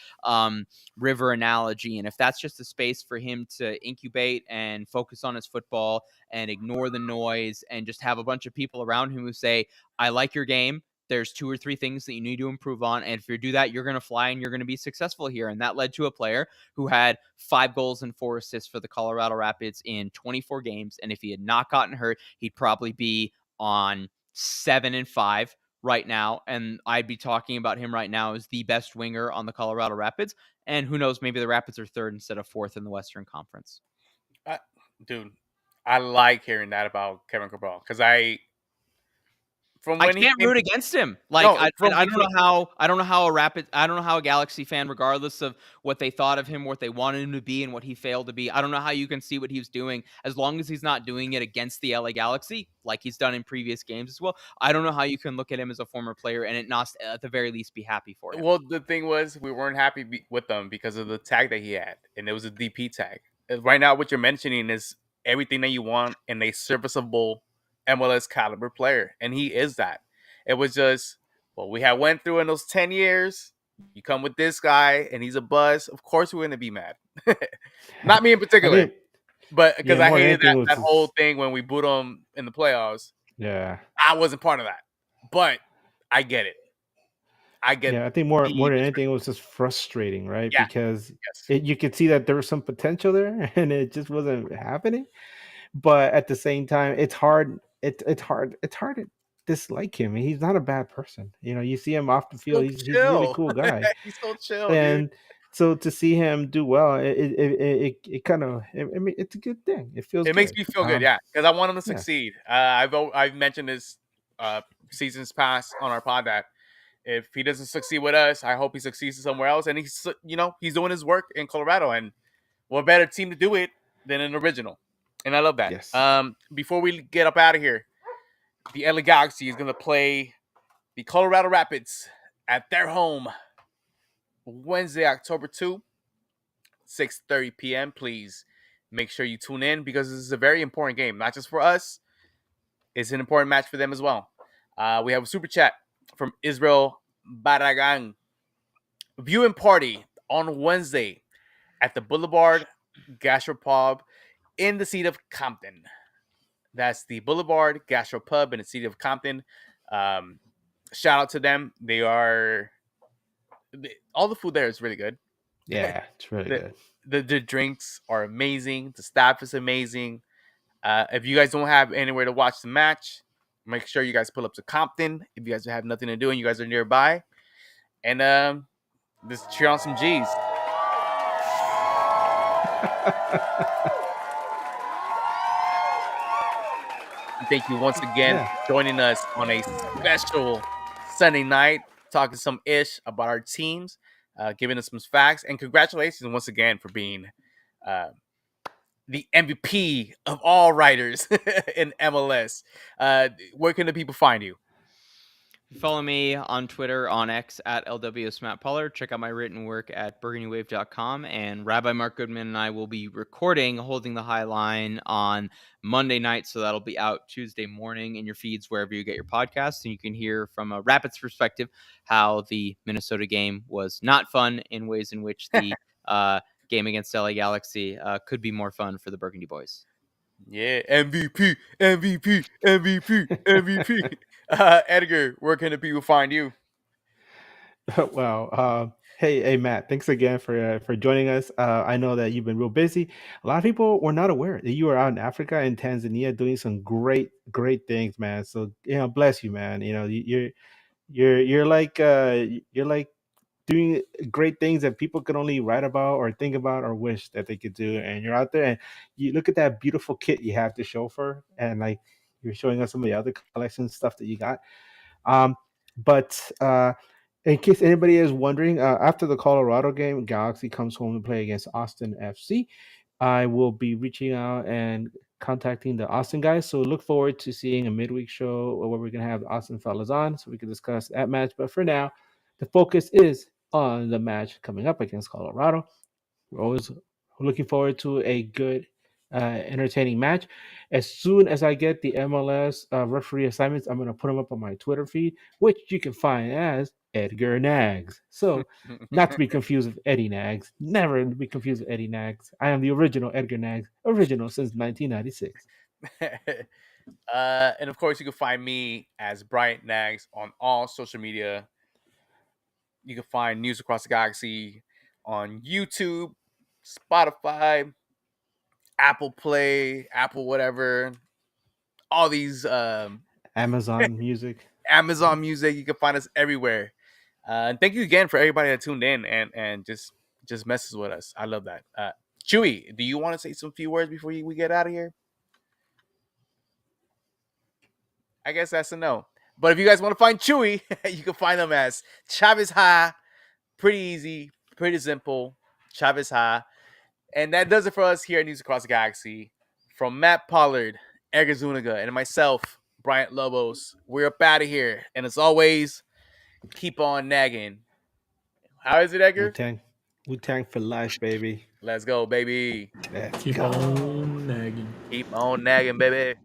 river analogy. And if that's just a space for him to incubate and focus on his football and ignore the noise and just have a bunch of people around him who say, I like your game, there's 2 or 3 things that you need to improve on, and if you do that, you're going to fly and you're going to be successful here. And that led to a player who had 5 goals and 4 assists for the Colorado Rapids in 24 games. And if he had not gotten hurt, he'd probably be on 7-5 right now, and I'd be talking about him right now as the best winger on the Colorado Rapids. And who knows, maybe the Rapids are 3rd instead of 4th in the Western Conference. Dude, I like hearing that about Kevin Cabral because I can't root against him. Like, No, I don't know how a Galaxy fan, regardless of what they thought of him, what they wanted him to be, and what he failed to be, I don't know how you can see what he was doing, as long as he's not doing it against the LA Galaxy like he's done in previous games as well. I don't know how you can look at him as a former player and it not, at the very least, be happy for him. Well, the thing was, we weren't happy with them because of the tag that he had, and it was a DP tag. Right now, what you're mentioning is everything that you want in a serviceable MLS caliber player, and he is that. It was just what we had went through in those 10 years. You come with this guy, and he's a buzz. Of course, we're going to be mad. Not me in particular, but because I hated that whole thing when we booed him in the playoffs. Yeah, I wasn't part of that, but I get it. Yeah, I think more than anything, it was just frustrating, right? Yeah. Because you could see that there was some potential there, and it just wasn't happening. But at the same time, it's hard. It's hard to dislike him. He's not a bad person. You see him off the field. He's a really cool guy. He's so chill, and dude. So to see him do well, it kind of, I mean, it's a good thing. It feels. It makes me feel good, yeah, because I want him to succeed. Yeah. I've mentioned this seasons past on our pod that if he doesn't succeed with us, I hope he succeeds somewhere else. And he's doing his work in Colorado, and what better team to do it than an original. And I love that. Yes. Before we get up out of here, the LA Galaxy is going to play the Colorado Rapids at their home Wednesday, October 2, 6:30 p.m. Please make sure you tune in because this is a very important game, not just for us. It's an important match for them as well. We have a super chat from Israel Baragan. Viewing party on Wednesday at the Boulevard Gastropub in the city of Compton. That's the Boulevard Gastropub in the city of Compton. Shout out to them. All the food there is really good. Yeah, it's really good. The drinks are amazing. The staff is amazing. If you guys don't have anywhere to watch the match, make sure you guys pull up to Compton. If you guys have nothing to do and you guys are nearby, and just cheer on some G's. Thank you once again for joining us on a special Sunday night, talking some ish about our teams, giving us some facts, and congratulations once again for being the MVP of all writers in MLS. Where can the people find you? Follow me on Twitter, on X, at LWS Matt Pollard. Check out my written work at burgundywave.com. And Rabbi Mark Goodman and I will be recording Holding the High Line on Monday night. So that'll be out Tuesday morning in your feeds wherever you get your podcasts. And you can hear from a Rapids perspective how the Minnesota game was not fun in ways in which the game against LA Galaxy could be more fun for the Burgundy boys. Yeah, MVP. Edgar, where can the people find you? Well, hey, Matt, thanks again for joining us. I know that you've been real busy. A lot of people were not aware that you were out in Africa and Tanzania doing some great things, man. So bless you, man. You're like doing great things that people could only write about or think about or wish that they could do. And you're out there and you look at that beautiful kit you have to show for, and like you're showing us some of the other collection stuff that you got. But in case anybody is wondering, after the Colorado game, Galaxy comes home to play against Austin FC. I will be reaching out and contacting the Austin guys. So look forward to seeing a midweek show where we're going to have the Austin fellas on so we can discuss that match. But for now, the focus is on the match coming up against Colorado. We're always looking forward to a good, entertaining match. As soon as I get the MLS referee assignments, I'm going to put them up on my Twitter feed, which you can find as Edgar Nags. So, not to be confused with Eddie Nags. Never be confused with Eddie Nags. I am the original Edgar Nags, original since 1996. And of course, you can find me as Bryant Nags on all social media. You can find News Across the Galaxy on YouTube, Spotify, Apple Play, Apple whatever, all these Amazon Music. Amazon Music. You can find us everywhere. And thank you again for everybody that tuned in and just messes with us. I love that. Chewy, do you want to say some few words before we get out of here? I guess that's a no. But if you guys want to find Chewy, you can find them as Chavez High. Pretty easy, pretty simple. Chavez High. And that does it for us here at News Across the Galaxy. From Matt Pollard, Edgar Zuniga, and myself, Bryant Lobos, we're up out of here. And as always, keep on nagging. How is it, Edgar? Wu-Tang for life, baby. Let's go, baby. Let's Keep go. on nagging. Keep on nagging, baby.